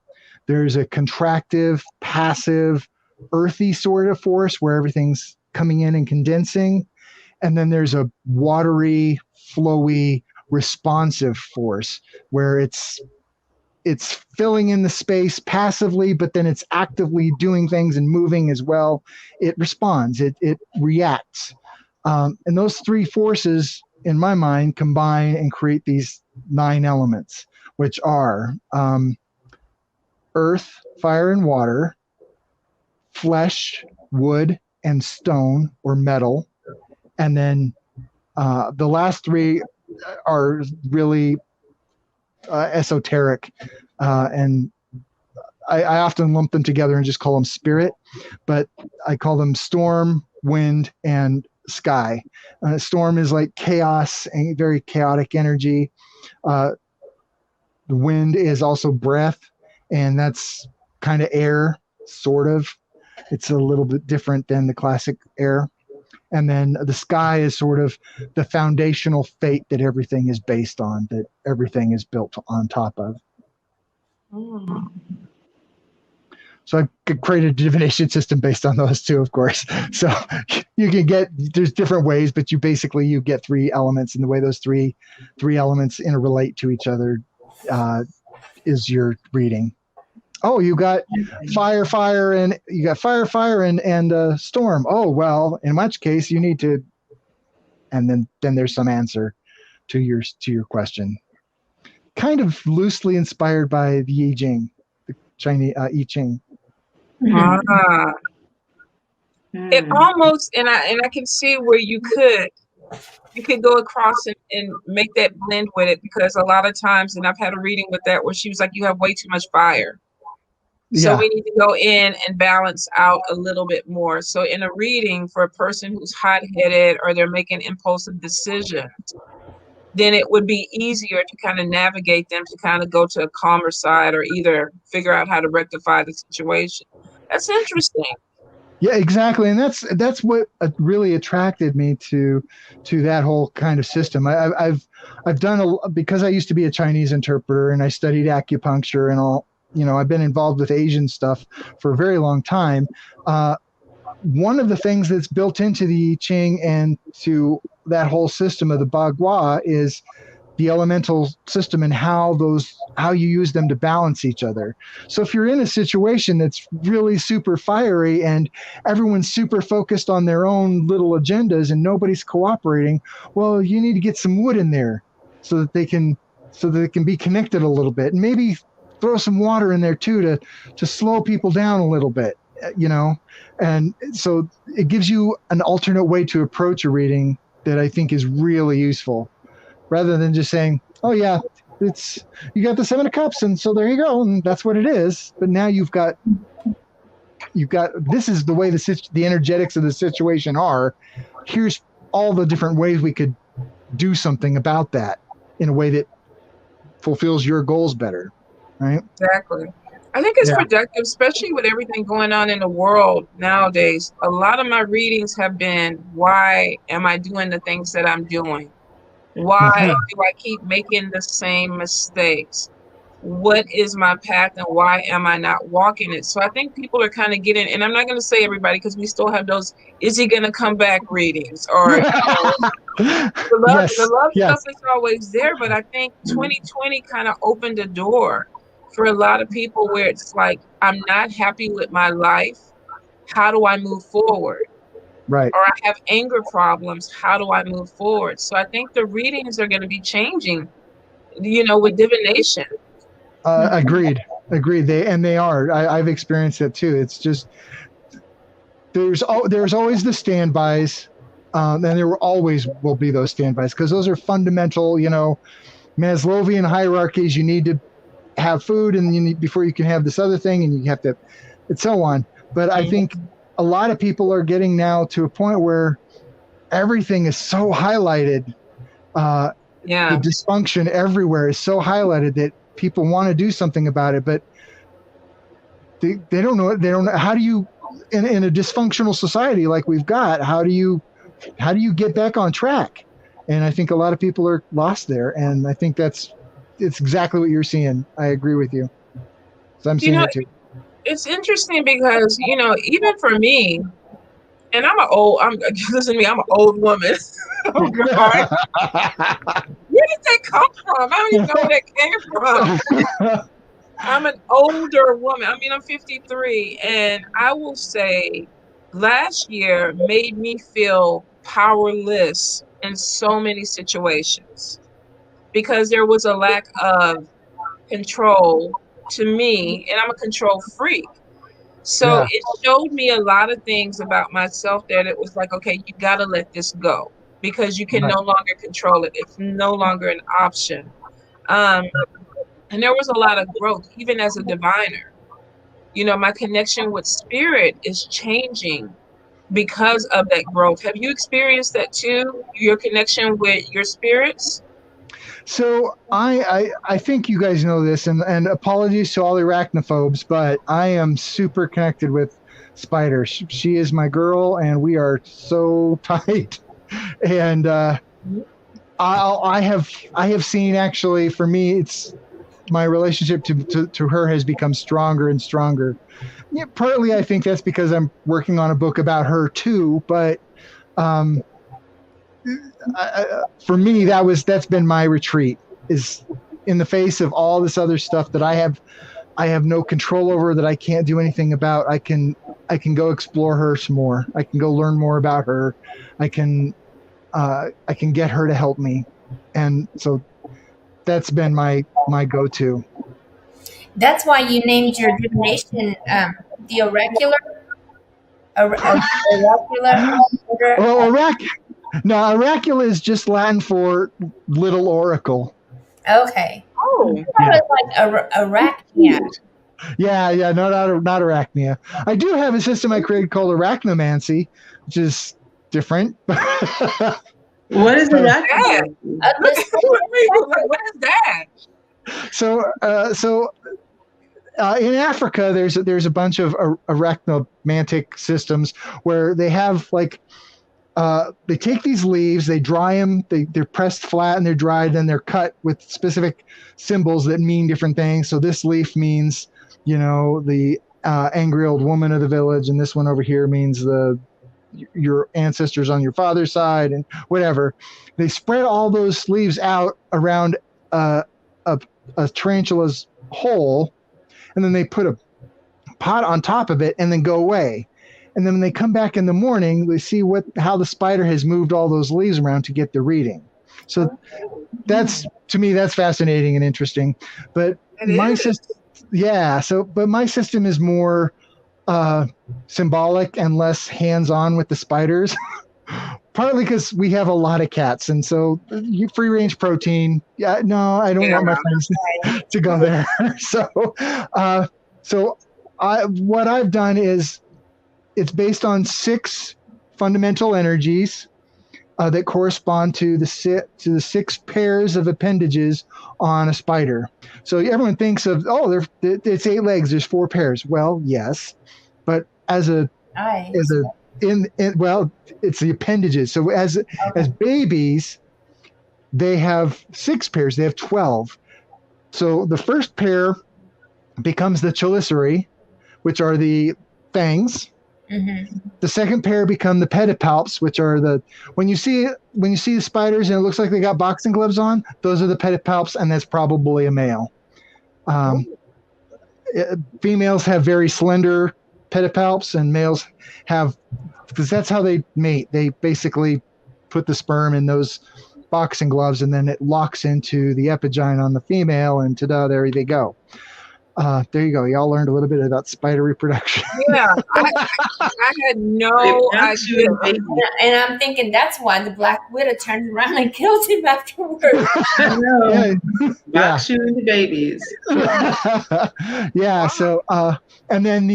There's a contractive, passive, earthy sort of force where everything's coming in and condensing. And then there's a watery, flowy, responsive force where it's filling in the space passively, but then it's actively doing things and moving as well. It responds, it reacts. And those 3 forces, in my mind, combine and create these 9 elements, which are earth, fire, and water, flesh, wood, and stone or metal. And then the last 3 are really esoteric, and I often lump them together and just call them spirit, but I call them storm, wind, and sky. Storm is like chaos and very chaotic energy. The wind is also breath, and that's kind of air, sort of. It's a little bit different than the classic air. And then the sky is sort of the foundational fate that everything is based on, that everything is built on top of. So I created a divination system based on those 2, of course. So you can there's different ways, but you get 3 elements, and the way those three elements interrelate to each other is your reading. Oh, you got fire, and you got fire, and storm. Oh, well, in which case you need to, and then there's some answer to your question. Kind of loosely inspired by the I Ching, the Chinese I Ching. It almost, and I can see where you could go across and make that blend with it, because a lot of times, and I've had a reading with that where she was like, you have way too much fire. So we need to go in and balance out a little bit more. So in a reading for a person who's hot-headed or they're making impulsive decisions, then it would be easier to kind of navigate them to kind of go to a calmer side, or either figure out how to rectify the situation. That's interesting. Yeah, exactly. And that's what really attracted me to that whole kind of system. I've done because I used to be a Chinese interpreter and I studied acupuncture and all. I've been involved with Asian stuff for a very long time. One of the things that's built into the I Ching and to that whole system of the Bagua is the elemental system and how you use them to balance each other. So if you're in a situation that's really super fiery and everyone's super focused on their own little agendas and nobody's cooperating, well, you need to get some wood in there so that they can be connected a little bit, and maybe throw some water in there too to slow people down a little bit, and so it gives you an alternate way to approach a reading that I think is really useful, rather than just saying, oh yeah, you got the 7 of Cups, and so there you go, and that's what it is. But now you've got this is the way the energetics of the situation are. Here's all the different ways we could do something about that in a way that fulfills your goals better. Right? Exactly. I think it's productive, especially with everything going on in the world nowadays. A lot of my readings have been, why am I doing the things that I'm doing? Why do I keep making the same mistakes? what is my path and why am I not walking it? So I think people are kind of getting, and I'm not going to say everybody because we still have those, is he going to come back readings? Or, the love Yes. stuff is always there, but I think 2020 kind of opened the door for a lot of people where it's like, I'm not happy with my life. How do I move forward? Right. Or I have anger problems. How do I move forward? So I think the readings are going to be changing, with divination. Agreed. They are. I've experienced it too. It's just there's always the standbys, and there always will be those standbys because those are fundamental. Maslowian hierarchies. You need to have food, and you need before you can have this other thing, and you have to, and so on. But I think a lot of people are getting now to a point where everything is so highlighted. The dysfunction everywhere is so highlighted that people want to do something about it, but they don't know. They don't know how do you in a dysfunctional society like we've got. How do you get back on track? And I think a lot of people are lost there. And I think it's exactly what you're seeing. I agree with you. So I'm seeing it too. It's interesting because even for me, and listen to me, I'm an old woman. Oh God. Where did that come from? I don't even know where that came from. I'm an older woman. I mean, I'm 53, and I will say last year made me feel powerless in so many situations because there was a lack of control to me, and I'm a control freak. So it showed me a lot of things about myself that it was like, okay, you got to let this go because you can no longer control it. It's no longer an option. And there was a lot of growth, even as a diviner. My connection with spirit is changing because of that growth. Have you experienced that too? Your connection with your spirits? So I think you guys know this, and apologies to all the arachnophobes, but I am super connected with Spider. She is my girl, and we are so tight. And I have seen, actually, for me, it's my relationship to her has become stronger and stronger. Yeah, partly I think that's because I'm working on a book about her too, but for me that's been my retreat, is in the face of all this other stuff that I have no control over, that I can't do anything about. I can go explore her some more. I can go learn more about her. I can get her to help me, and so that's been my go-to. That's why you named your divination the oracular. Oracular. Well, oracular is just Latin for little oracle. Okay. Oh, that was like arachnia. Yeah, no, not arachnia. I do have a system I created called arachnomancy, which is different. What is arachnia? What is that? So in Africa, there's a bunch of arachnomantic systems where they have they take these leaves, they dry them, they're pressed flat and they're dried, then they're cut with specific symbols that mean different things. So this leaf means, the angry old woman of the village, and this one over here means your ancestors on your father's side, and whatever. They spread all those leaves out around a tarantula's hole, and then they put a pot on top of it and then go away. And then when they come back in the morning, they see how the spider has moved all those leaves around to get the reading. So to me, that's fascinating and interesting. But my system, but my system is more symbolic and less hands-on with the spiders. Partly because we have a lot of cats, and so free range protein. Yeah, no, I don't want my friends to go there. What I've done is it's based on 6 fundamental energies that correspond to the 6 pairs of appendages on a spider. So everyone thinks of it's 8 legs. There's 4 pairs. Well, yes, but it's the appendages. So as babies, they have 6 pairs. They have 12. So the first pair becomes the chelicerae, which are the fangs. Mm-hmm. The second pair become the pedipalps, which are the when you see the spiders and it looks like they got boxing gloves on, those are the pedipalps, and that's probably a male. Females have very slender pedipalps, and males have, because that's how they mate. They basically put the sperm in those boxing gloves, and then it locks into the epigyne on the female, and ta-da, there they go. There you go. Y'all learned a little bit about spider reproduction. Yeah, I had no idea. And I'm thinking that's why the Black Widow turned around and killed him afterwards. I know. Yeah. Shooting the babies. Yeah. So, and then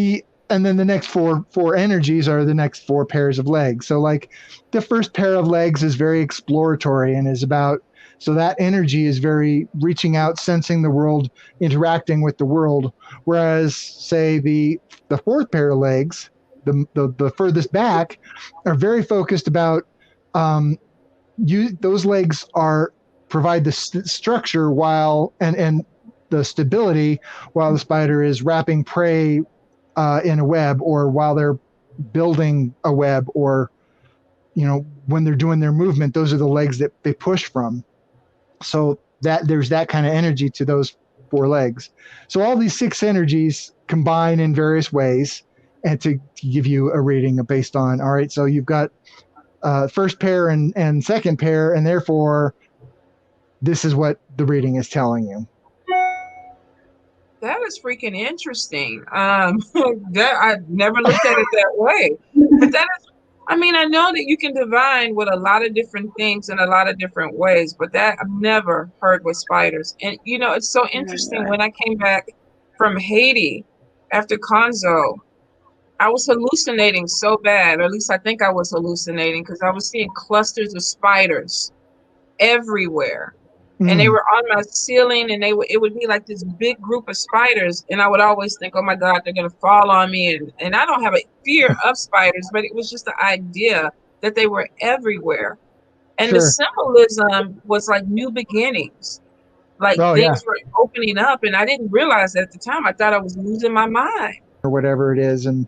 the next four energies are the next four pairs of legs. So, like, the first pair of legs is very exploratory and is about. So that energy is very reaching out, sensing the world, interacting with the world. Whereas, say, the fourth pair of legs, the furthest back, are very focused about. Those legs provide the structure and the stability while the spider is wrapping prey in a web, or while they're building a web, or when they're doing their movement. Those are the legs that they push from. So that there's that kind of energy to those four legs. So all these six energies combine in various ways, and to give you a reading based on, all right, so you've got first pair and second pair, and therefore this is what the reading is telling you. That is freaking interesting. That I never looked at it that way. But that is, I mean, I know that you can divine with a lot of different things in a lot of different ways, but that I've never heard with spiders. And it's so interesting. When I came back from Haiti after Conzo, I was hallucinating so bad, or at least I think I was hallucinating, because I was seeing clusters of spiders everywhere. And they were on my ceiling, and it would be like this big group of spiders, and I would always think, oh my God, they're gonna fall on me. And I don't have a fear of spiders, but it was just the idea that they were everywhere. And Sure. the symbolism was like new beginnings. Like things were opening up, and I didn't realize at the time. I thought I was losing my mind. Or whatever it is. And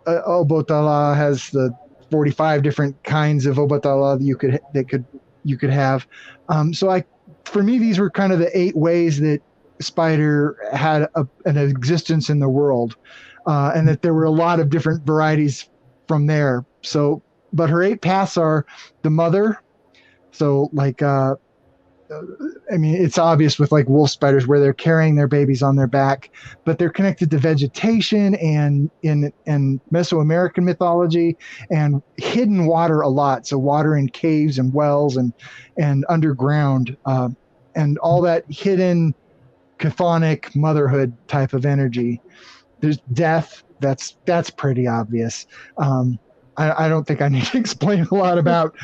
Obatala has the 45 different kinds of Obatala that you could have. So for me, these were kind of the 8 ways that spider had an existence in the world, and that there were a lot of different varieties from there. So, but her 8 paths are the mother. So, like, I mean, it's obvious with like wolf spiders where they're carrying their babies on their back, but they're connected to vegetation and in Mesoamerican mythology, and hidden water a lot. So water in caves and wells and underground, and all that hidden chthonic motherhood type of energy. There's death. That's pretty obvious. I don't think I need to explain a lot about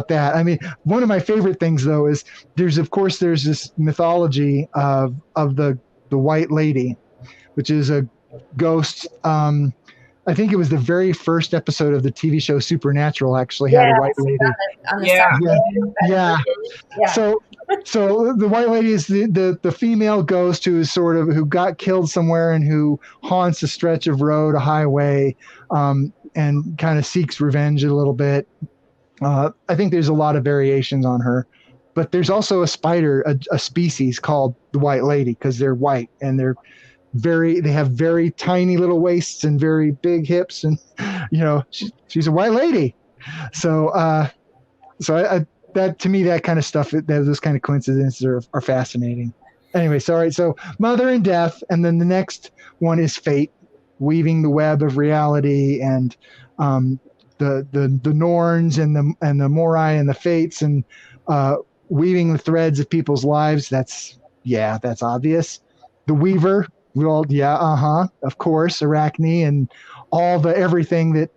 that. I mean, one of my favorite things though is there's this mythology of the White Lady, which is a ghost. I think it was the very first episode of the TV show Supernatural actually had a White Lady. Yeah. So the White Lady is the female ghost who got killed somewhere and who haunts a stretch of road, a highway, and kind of seeks revenge a little bit. I think there's a lot of variations on her, but there's also a spider, a species called the White Lady, because they're white and they have very tiny little waists and very big hips, and she's a white lady. So that to me, that kind of stuff, those kind of coincidences are fascinating. Anyway, so mother and death, and then the next one is fate, weaving the web of reality, and the Norns and the Morai and the Fates, and weaving the threads of people's lives. That's obvious. The Weaver, of course, Arachne, and all the everything that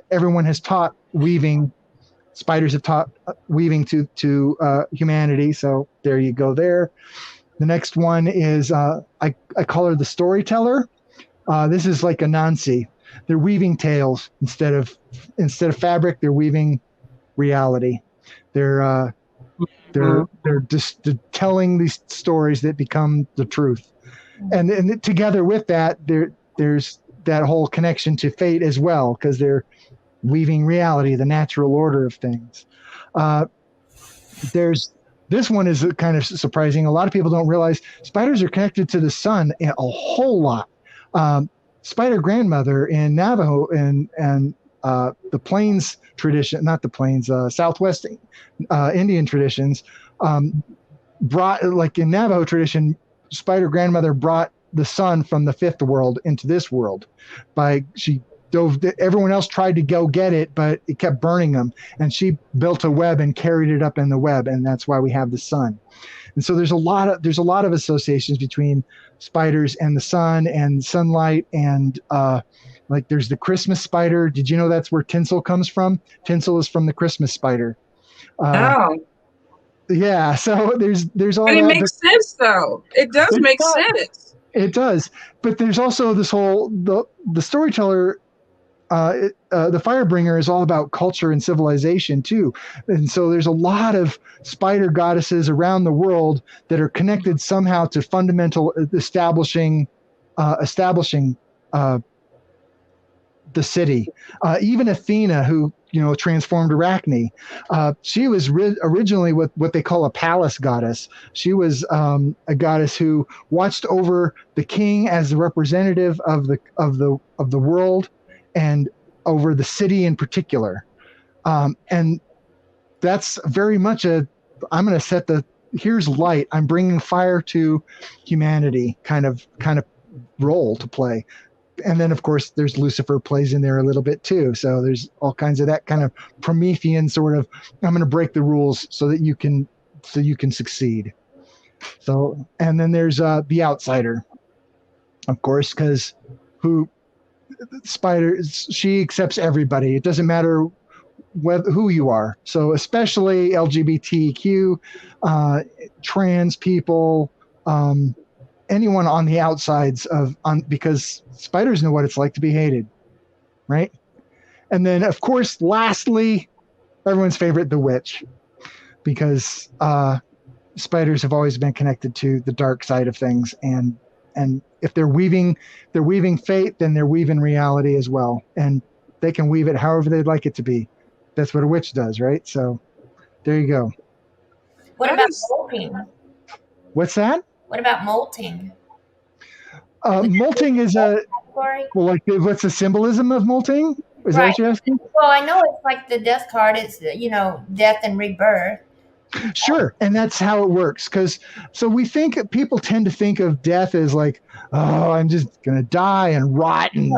everyone has taught weaving. Spiders have taught weaving to humanity. So there you go there. The next one is I call her the storyteller. This is like Anansi. They're weaving tales instead of fabric. They're weaving reality. They're They're just telling these stories that become the truth, and together with that, there's that whole connection to fate as well, because they're weaving reality, the natural order of things. There's this one is kind of surprising. A lot of people don't realize spiders are connected to the sun a whole lot. Spider grandmother in Navajo and the Plains tradition, not the Plains, Southwest Indian traditions, brought, like in Navajo tradition, spider grandmother brought the sun from the fifth world into this world. She dove. Everyone else tried to go get it, but it kept burning them, and she built a web and carried it up in the web, and that's why we have the sun. And so there's a lot of associations between spiders and the sun and sunlight, and like there's the Christmas spider. Did you know that's where tinsel comes from? Tinsel is from the Christmas spider. Oh. Yeah, so there's all but that. It makes sense, though. It does make sense. It does. But there's also this whole, the storyteller, the Firebringer is all about culture and civilization too. And so there's a lot of spider goddesses around the world that are connected somehow to fundamental establishing the city. Even Athena, who transformed Arachne. She was originally what they call a palace goddess. She was a goddess who watched over the king as the representative of the world and over the city in particular. And that's very much I'm going to set here's light, I'm bringing fire to humanity kind of role to play. And then, of course, there's Lucifer plays in there a little bit too. So there's all kinds of that kind of Promethean sort of, I'm going to break the rules so you can succeed. So, and then there's the outsider, of course, because she accepts everybody. It doesn't matter who you are. So especially LGBTQ, trans people, anyone on the outsides because spiders know what it's like to be hated, right? And then, of course, lastly, everyone's favorite, the witch, because spiders have always been connected to the dark side of things, and if they're weaving fate, then they're weaving reality as well, and they can weave it however they'd like it to be. That's what a witch does, right? So there you go. What about molting? What's that? What about molting? Molting is what's the symbolism of molting? Is that what you're asking? Well, I know it's like the death card. It's death and rebirth. Sure, and that's how it works. So people tend to think of death as like, oh, I'm just gonna die and rot and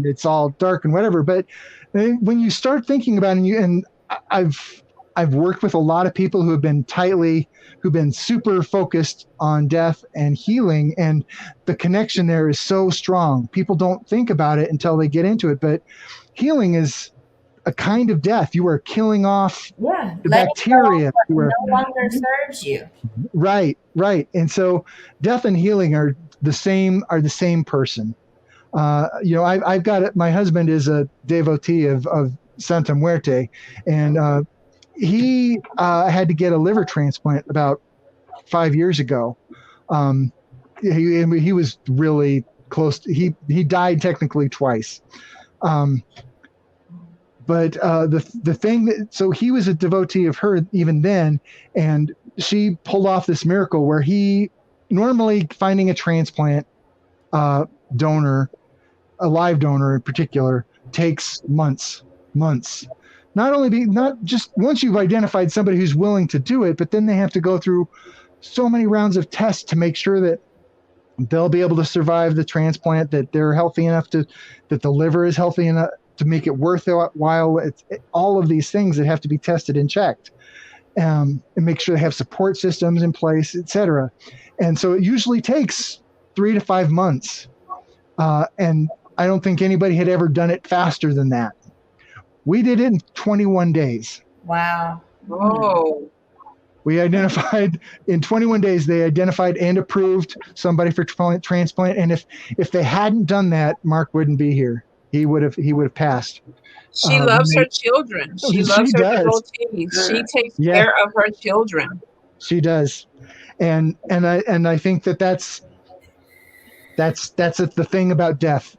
it's all dark and whatever. But when you start thinking about it, and I've worked with a lot of people who've been super focused on death and healing, and the connection there is so strong. People don't think about it until they get into it, but healing is a kind of death. You are killing off the bacteria. No longer serves you. Right. And so death and healing are the same person. I've got it. My husband is a devotee of Santa Muerte, and he had to get a liver transplant about 5 years ago. He was really close. He died technically twice. But the thing so he was a devotee of her even then, and she pulled off this miracle where he normally finding a transplant donor, a live donor in particular, takes months. Not just once you've identified somebody who's willing to do it, but then they have to go through so many rounds of tests to make sure that they'll be able to survive the transplant, that they're healthy enough that the liver is healthy enough to make it worthwhile. It's all of these things that have to be tested and checked, and make sure they have support systems in place, etc. And so it usually takes 3 to 5 months. And I don't think anybody had ever done it faster than that. We did it in 21 days. Wow. Oh. We identified in 21 days. They identified and approved somebody for transplant. And if they hadn't done that, Mark wouldn't be here. He would have passed. She loves her children. She loves her devotees. She takes care of her children. She does, and I think that's the thing about death.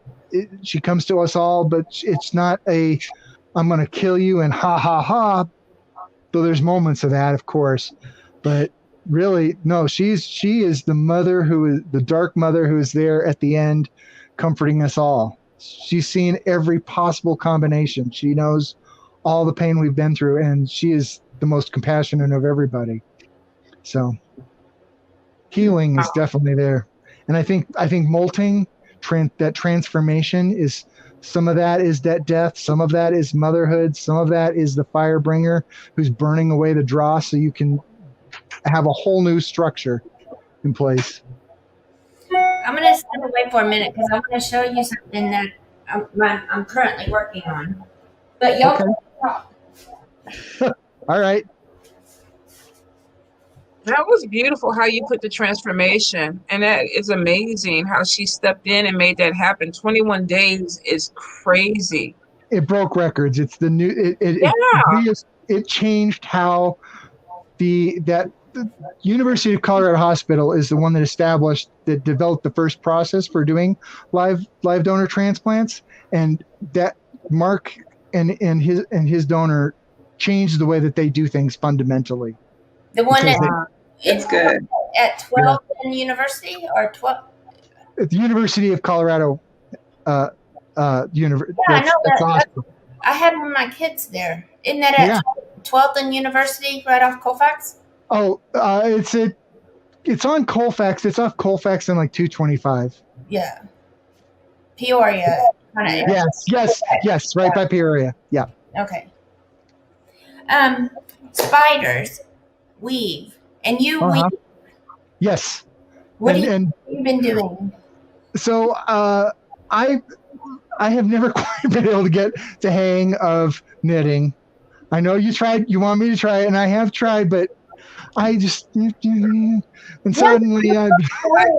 She comes to us all, but it's not a I'm going to kill you and ha ha ha. Though there's moments of that, of course, but really, no. She is the mother who is the dark mother who is there at the end, comforting us all. She's seen every possible combination. She knows all the pain we've been through, and she is the most compassionate of everybody. So healing is definitely there, and I think molting, that transformation is. Some of that is that death. Some of that is motherhood. Some of that is the fire bringer who's burning away the dross so you can have a whole new structure in place. I'm going to step away for a minute because I want to show you something that I'm currently working on. But y'all can talk. All right. That was beautiful how you put the transformation. And that is amazing how she stepped in and made that happen. 21 days is crazy. It broke records. It's the new. It changed how the University of Colorado Hospital is the one that developed the first process for doing live donor transplants, and that Mark and his donor changed the way that they do things fundamentally. The one it's good at 12th and University or 12th at the University of Colorado. University. Yeah, I know that. I had one of my kids there. Isn't that at 12th and University, right off Colfax? Oh, it's on Colfax. It's off Colfax and like 225. Yeah, Peoria. Yes, right by Peoria. Yeah. Okay. Spiders weave, and you weave. Yes. What have you been doing? So I have never quite been able to get the hang of knitting. I know you tried. You want me to try it, and I have tried, but I just and suddenly I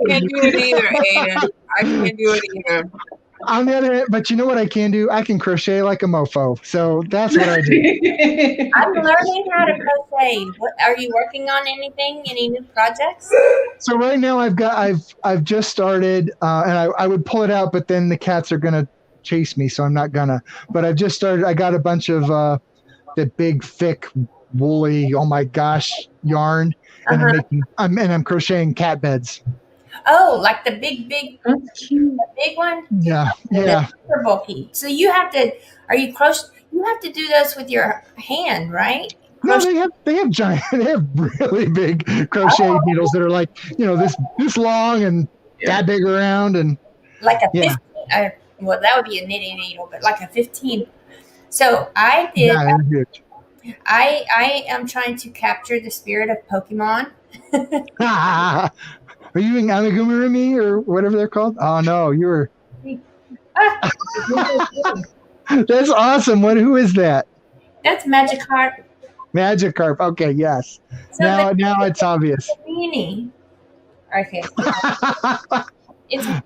can't do it either, Aiden. I can't do it either. On the other hand, but you know what I can do? I can crochet like a mofo. So that's what I do. I'm learning how to crochet. What are you working on? Anything? Any new projects? So right now I've just started, and I would pull it out, but then the cats are gonna chase me, so I'm not gonna. But I've just started. I got a bunch of the big, thick, woolly, oh my gosh, yarn, and I'm crocheting cat beds. Oh, like the big one? Yeah. Super bulky. So you have to. Are you You have to do those with your hand, right? No, they have giant. They have really big crochet needles that are like this long and that big around and like a 15. Well, that would be a knitting needle, but like a 15. So I did. Yeah, they're huge. I am trying to capture the spirit of Pokemon. Are you in Amigurumi or whatever they're called? Oh no, you were. That's awesome. Who is that? That's Magikarp. Magikarp. Okay, yes. So now it's obvious. Beanie. Okay. It's a cat.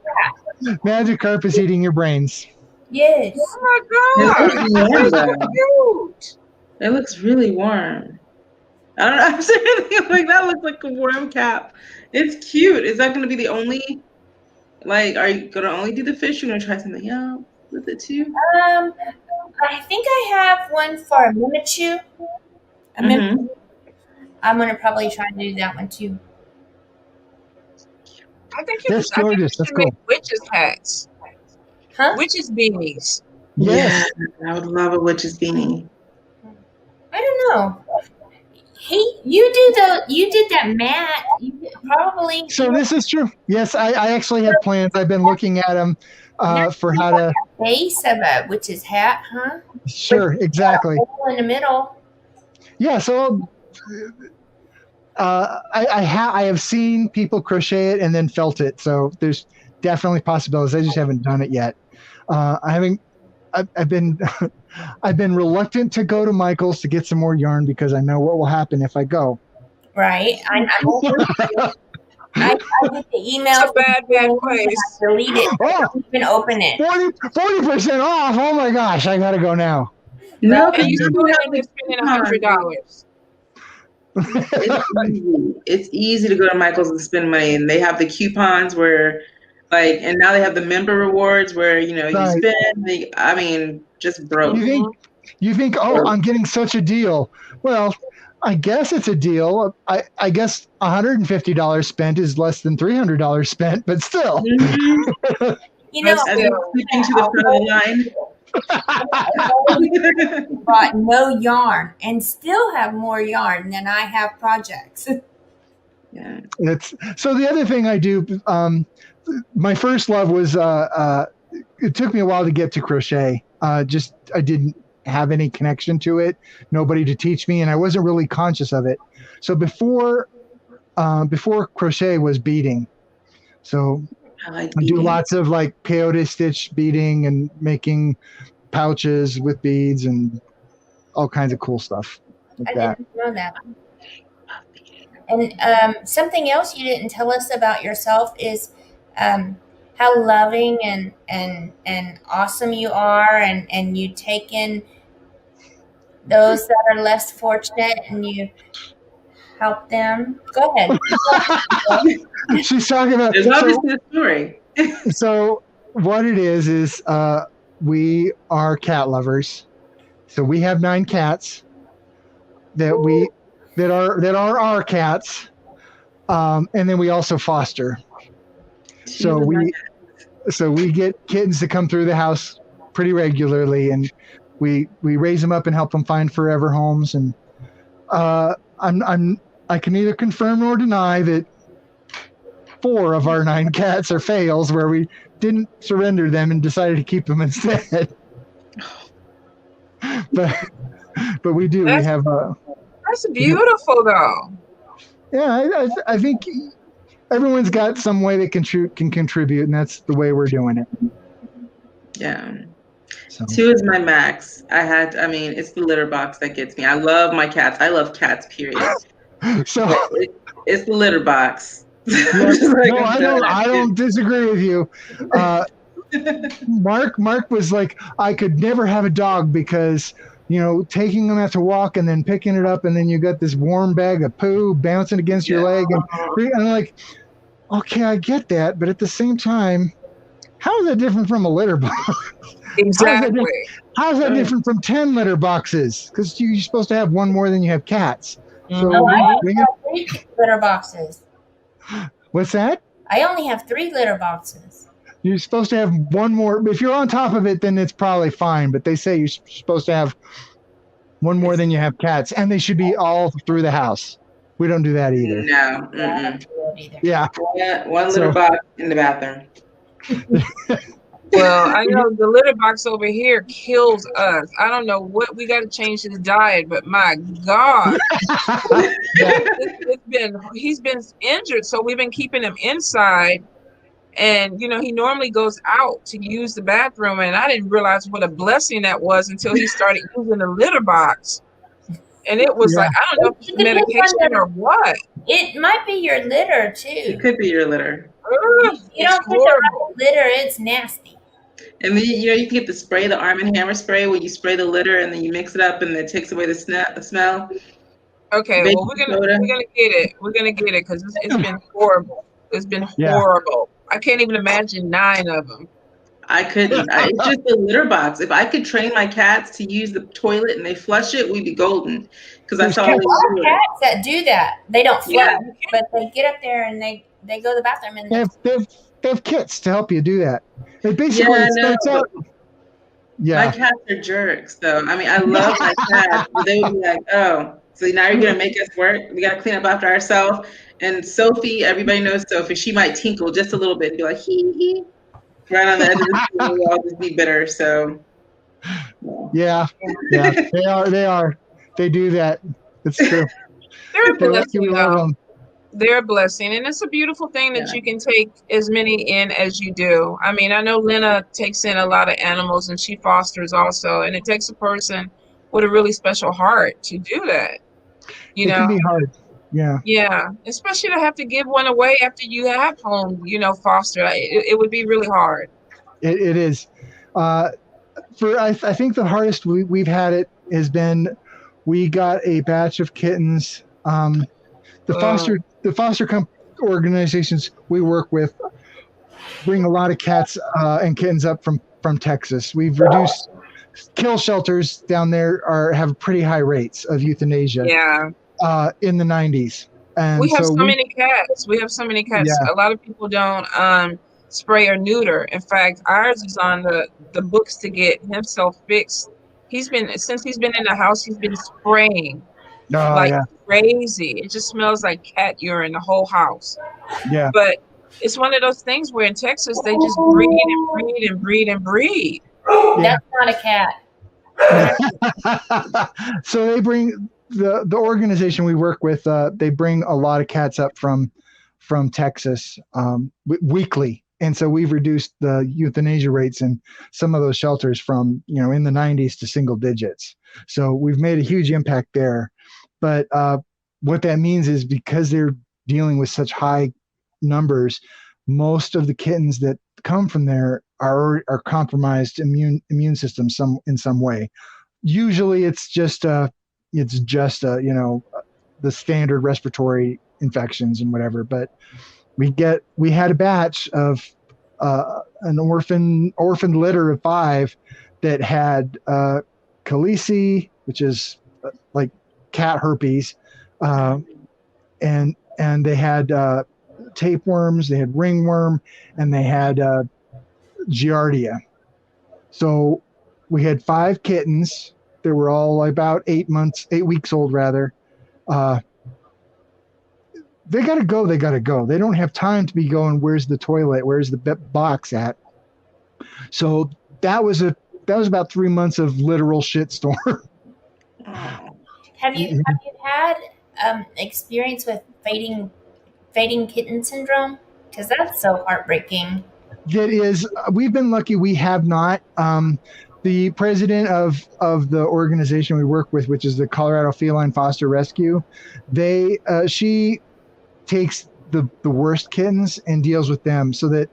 Magikarp is eating your brains. Yes. Oh my god. That's so cute. It looks really warm. I don't know. I'm saying like that looks like a worm cap. It's cute. Is that going to be the only? Like, are you going to only do the fish? You're going to try something else with it too? I think I have one for a Mimichu. I'm going to probably try to do that one too. I think that's gorgeous. That's cool. Witches hats. Huh? Witches beanies. Yes. Yeah, I would love a witch's beanie. I don't know. You did that mat. You probably. So this is true. Yes, I actually have plans. I've been looking at them for how to. Base of a witch's hat, huh? Sure, exactly. In the middle. Yeah. So I have seen people crochet it and then felt it. So there's definitely possibilities. I just haven't done it yet. I've been reluctant to go to Michael's to get some more yarn because I know what will happen if I go. Right. I get the email. It's a bad place. Delete it. You can open it. 40% off. Oh my gosh. I got to go now. No, and you still have to spend $100. It's easy to go to Michael's and spend money, and they have the coupons where, like, and now they have the member rewards where you Right. spend. I mean, just broke. You think, oh, I'm getting such a deal. Well, I guess it's a deal. I guess $150 spent is less than $300 spent, but still. Mm-hmm. I think sleeping to the front of the line. Bought no yarn and still have more yarn than I have projects. Yeah. So the other thing I do, my first love was, it took me a while to get to crochet. I didn't have any connection to it, nobody to teach me, and I wasn't really conscious of it. So before crochet was beading. So I do lots of like peyote stitch beading and making pouches with beads and all kinds of cool stuff like that. Didn't know that. And something else you didn't tell us about yourself is how loving and awesome you are, and you take in those that are less fortunate and you help them. Go ahead. She's talking about. There's obviously a story. So what it is we are cat lovers. So we have 9 cats that are our cats, and then we also foster. So we get kittens to come through the house pretty regularly, and we raise them up and help them find forever homes. And I can neither confirm nor deny that 4 of our 9 cats are fails where we didn't surrender them and decided to keep them instead. but we do. We have that's beautiful though. Yeah, I think everyone's got some way they can contribute, and that's the way we're doing it. Yeah. So. 2 is my max. It's the litter box that gets me. I love my cats. I love cats, period. So it's the litter box. Yes, no, I don't disagree with you. Mark was like, I could never have a dog because, taking them out to walk and then picking it up, and then you got this warm bag of poo bouncing against your leg, and I'm like, okay, I get that, but at the same time, how is that different from a litter box? Exactly. How is that different from 10 litter boxes? Because you're supposed to have one more than you have cats. So I only have 3 litter boxes. What's that? I only have 3 litter boxes. You're supposed to have one more. If you're on top of it, then it's probably fine. But they say you're supposed to have one more than you have cats, and they should be all through the house. We don't do that either. No. Yeah. One litter box in the bathroom. Well, I know the litter box over here kills us. I don't know what we got to change his diet, but my God, he's been injured, so we've been keeping him inside. And he normally goes out to use the bathroom, and I didn't realize what a blessing that was until he started using the litter box. And it was like, I don't know if it's medication or what. It might be your litter too. It could be your litter. You don't put the right litter, it's nasty. And then you can get the Arm & Hammer spray where you spray the litter and then you mix it up and it takes away the smell. Okay, well we're gonna get it. We're gonna get it because it's been horrible. It's been horrible. I can't even imagine 9 of them. I couldn't. It's just a litter box. If I could train my cats to use the toilet and they flush it, we'd be golden. Because I saw a lot of cats that do that. They don't flush, but they get up there and they go to the bathroom and they have kits to help you do that. It basically starts out. Yeah. My cats are jerks, though. I love my cats, but they would be like, "Oh, so now you're gonna make us work? We gotta clean up after ourselves." And Sophie, everybody knows Sophie. She might tinkle just a little bit and be like, "Hee hee." Right on the edge of the screen, we'll all just be bitter. So, yeah, they are. They do that. It's true. They're a blessing. They're a blessing, and it's a beautiful thing that you can take as many in as you do. I know Lynna takes in a lot of animals, and she fosters also, and it takes a person with a really special heart to do that. It can be hard. Yeah. Yeah. Especially to have to give one away after you have home, foster. It would be really hard. It is. I think the hardest we've had it has been, we got a batch of kittens The foster organizations we work with bring a lot of cats and kittens up from Texas. We've reduced kill shelters down there have pretty high rates of euthanasia. Yeah. In the 90s. And we have so many cats. We have so many cats. Yeah. A lot of people don't spray or neuter. In fact, ours is on the books to get himself fixed. Since he's been in the house, he's been spraying crazy. It just smells like cat urine, the whole house. Yeah. But it's one of those things where in Texas they just breed and breed and breed and breed. That's not a cat. So they bring the organization we work with. They bring a lot of cats up from Texas weekly, and so we've reduced the euthanasia rates in some of those shelters from in the 90s to single digits. So we've made a huge impact there. But what that means is because they're dealing with such high numbers, most of the kittens that come from there are compromised immune system in some way. Usually it's just the standard respiratory infections and whatever. But we had a batch of an orphaned litter of 5 that had Calici, which is like cat herpes, and they had tapeworms, they had ringworm, and they had Giardia. So we had 5 kittens. They were all about 8 weeks old rather. They gotta go. They don't have time to be going, where's the toilet? Where's the box at? So that was about 3 months of literal shitstorm. Have you had experience with fading kitten syndrome? Because that's so heartbreaking. That is, we've been lucky. We have not. The president of the organization we work with, which is the Colorado Feline Foster Rescue, she takes the worst kittens and deals with them, so that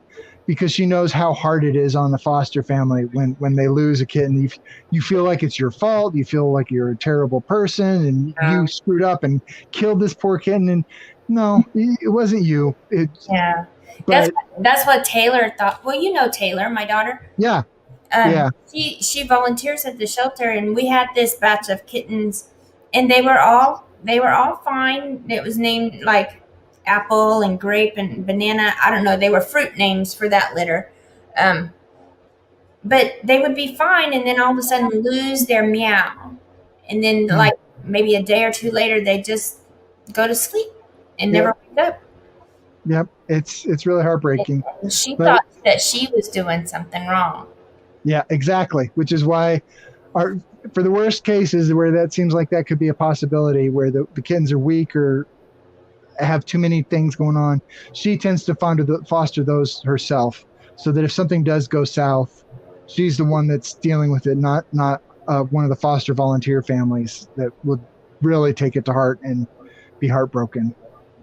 because she knows how hard it is on the foster family when they lose a kitten. You feel like it's your fault. You feel like you're a terrible person and you screwed up and killed this poor kitten. And no, it wasn't you. But that's what Taylor thought. Well, Taylor, my daughter. Yeah. She volunteers at the shelter, and we had this batch of kittens, and they were all fine. It was named like apple and grape and banana. I don't know. They were fruit names for that litter. But they would be fine, and then all of a sudden lose their meow, and then like maybe a day or 2 later they just go to sleep and never wake up. Yep, it's really heartbreaking. And she thought that she was doing something wrong. Yeah, exactly. Which is why, for the worst cases where that seems like that could be a possibility, where the kittens are weak or have too many things going on, she tends to foster those herself, so that if something does go south, she's the one that's dealing with it, not one of the foster volunteer families that would really take it to heart and be heartbroken.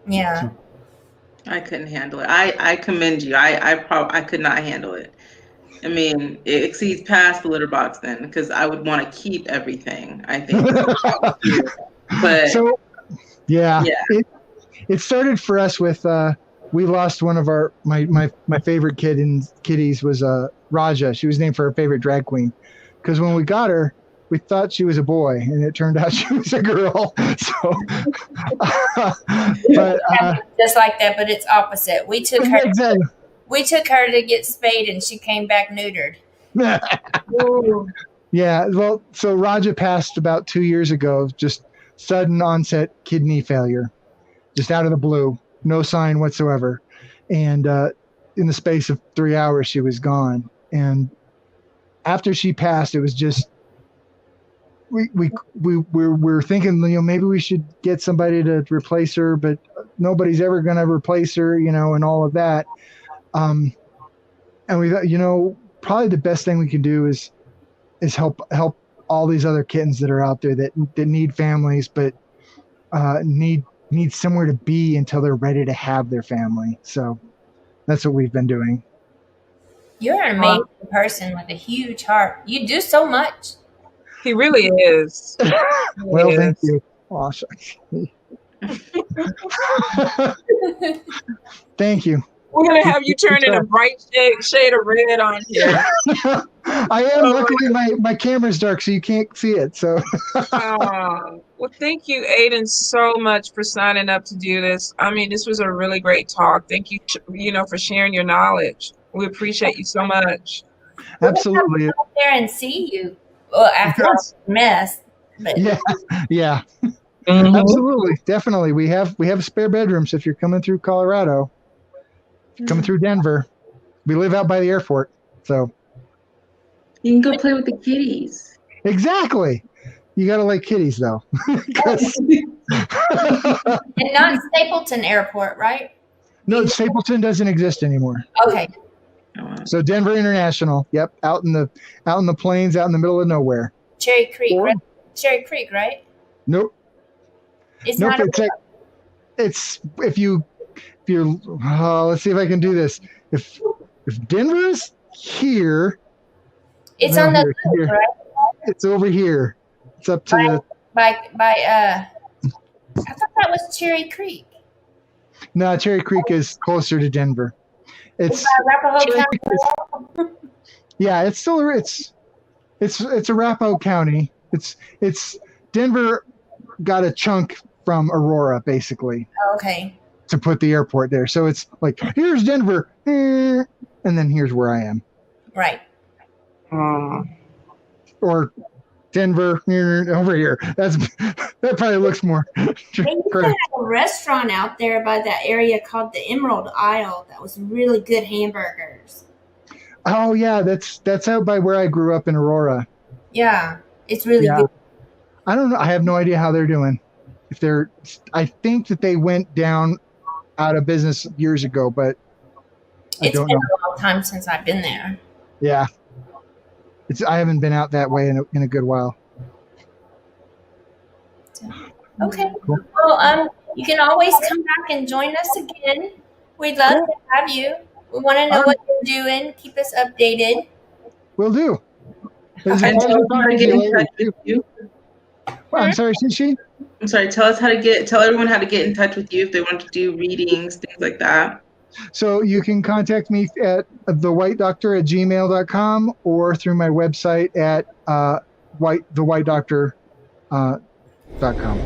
Yeah. So, I couldn't handle it. I commend you. I could not handle it. I mean, it exceeds past the litter box then, because I would want to keep everything, I think. But so, yeah. It started for us with we lost one of my favorite kitties was Raja. She was named for her favorite drag queen, because when we got her, we thought she was a boy, and it turned out she was a girl. So, but just like that, but it's opposite. We took her. Exactly. We took her to get spayed, and she came back neutered. Yeah. Well, so Raja passed about 2 years ago. Just sudden onset kidney failure, just out of the blue, no sign whatsoever, and in the space of 3 hours, she was gone. And after she passed, it was just. We're thinking, maybe we should get somebody to replace her, but nobody's ever going to replace her, and all of that. And we thought, probably the best thing we can do is help all these other kittens that are out there that need families, but need somewhere to be until they're ready to have their family. So that's what we've been doing. You're an amazing person with a huge heart. You do so much. He really is. Well, thank you. Awesome. Thank you. We're gonna have you turn in a bright shade of red on here. I am. Luckily, my camera's dark, so you can't see it. So. Well, thank you, Aiden, so much for signing up to do this. I mean, this was a really great talk. Thank you, for sharing your knowledge. We appreciate you so much. Absolutely. We'll come up there and see you. Well, after all this mess. But. Yeah. Mm-hmm. Absolutely, definitely. We have spare bedrooms if you're coming through Colorado. Coming through Denver. We live out by the airport, so you can go play with the kitties. Exactly. You gotta like kitties though. And not Stapleton Airport, right? No, Stapleton doesn't exist anymore. Okay. So Denver International. Yep, out in the plains, out in the middle of nowhere. Cherry Creek, right? Cherry Creek, right? Nope. It's nope. not. It's if you're. Let's see if I can do this. If Denver is here, it's on the loop, right? It's over here. It's up to by I thought that was Cherry Creek. No, Cherry Creek is closer to Denver. It's Arapahoe County. Yeah, it's still it's Arapahoe County. It's Denver got a chunk from Aurora basically. Oh, okay. To put the airport there. So it's like, here's Denver, and then here's where I am. Right. Or Denver over here. That probably looks more. They used to have a restaurant out there by that area called the Emerald Isle that was really good hamburgers. Oh yeah, that's out by where I grew up in Aurora. Yeah, it's really good. I don't know. I have no idea how they're doing. I think that they went down out of business years ago, but it's been a long time since I've been there. Yeah. I haven't been out that way in a good while. Okay. Well, you can always come back and join us again. We'd love to have you. We want to know what you're doing. Keep us updated. Will do. I'm sorry, Shishi? I'm sorry. Tell everyone how to get in touch with you if they want to do readings, things like that. So you can contact me at thewhitedoctor@gmail.com or through my website at thewhitedoctor.com.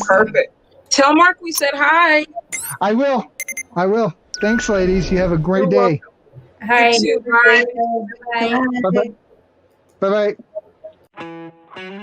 Perfect. Tell Mark we said hi. I will. Thanks, ladies. You have a great day. Hi. You too. Bye. Bye. Bye-bye. Bye-bye.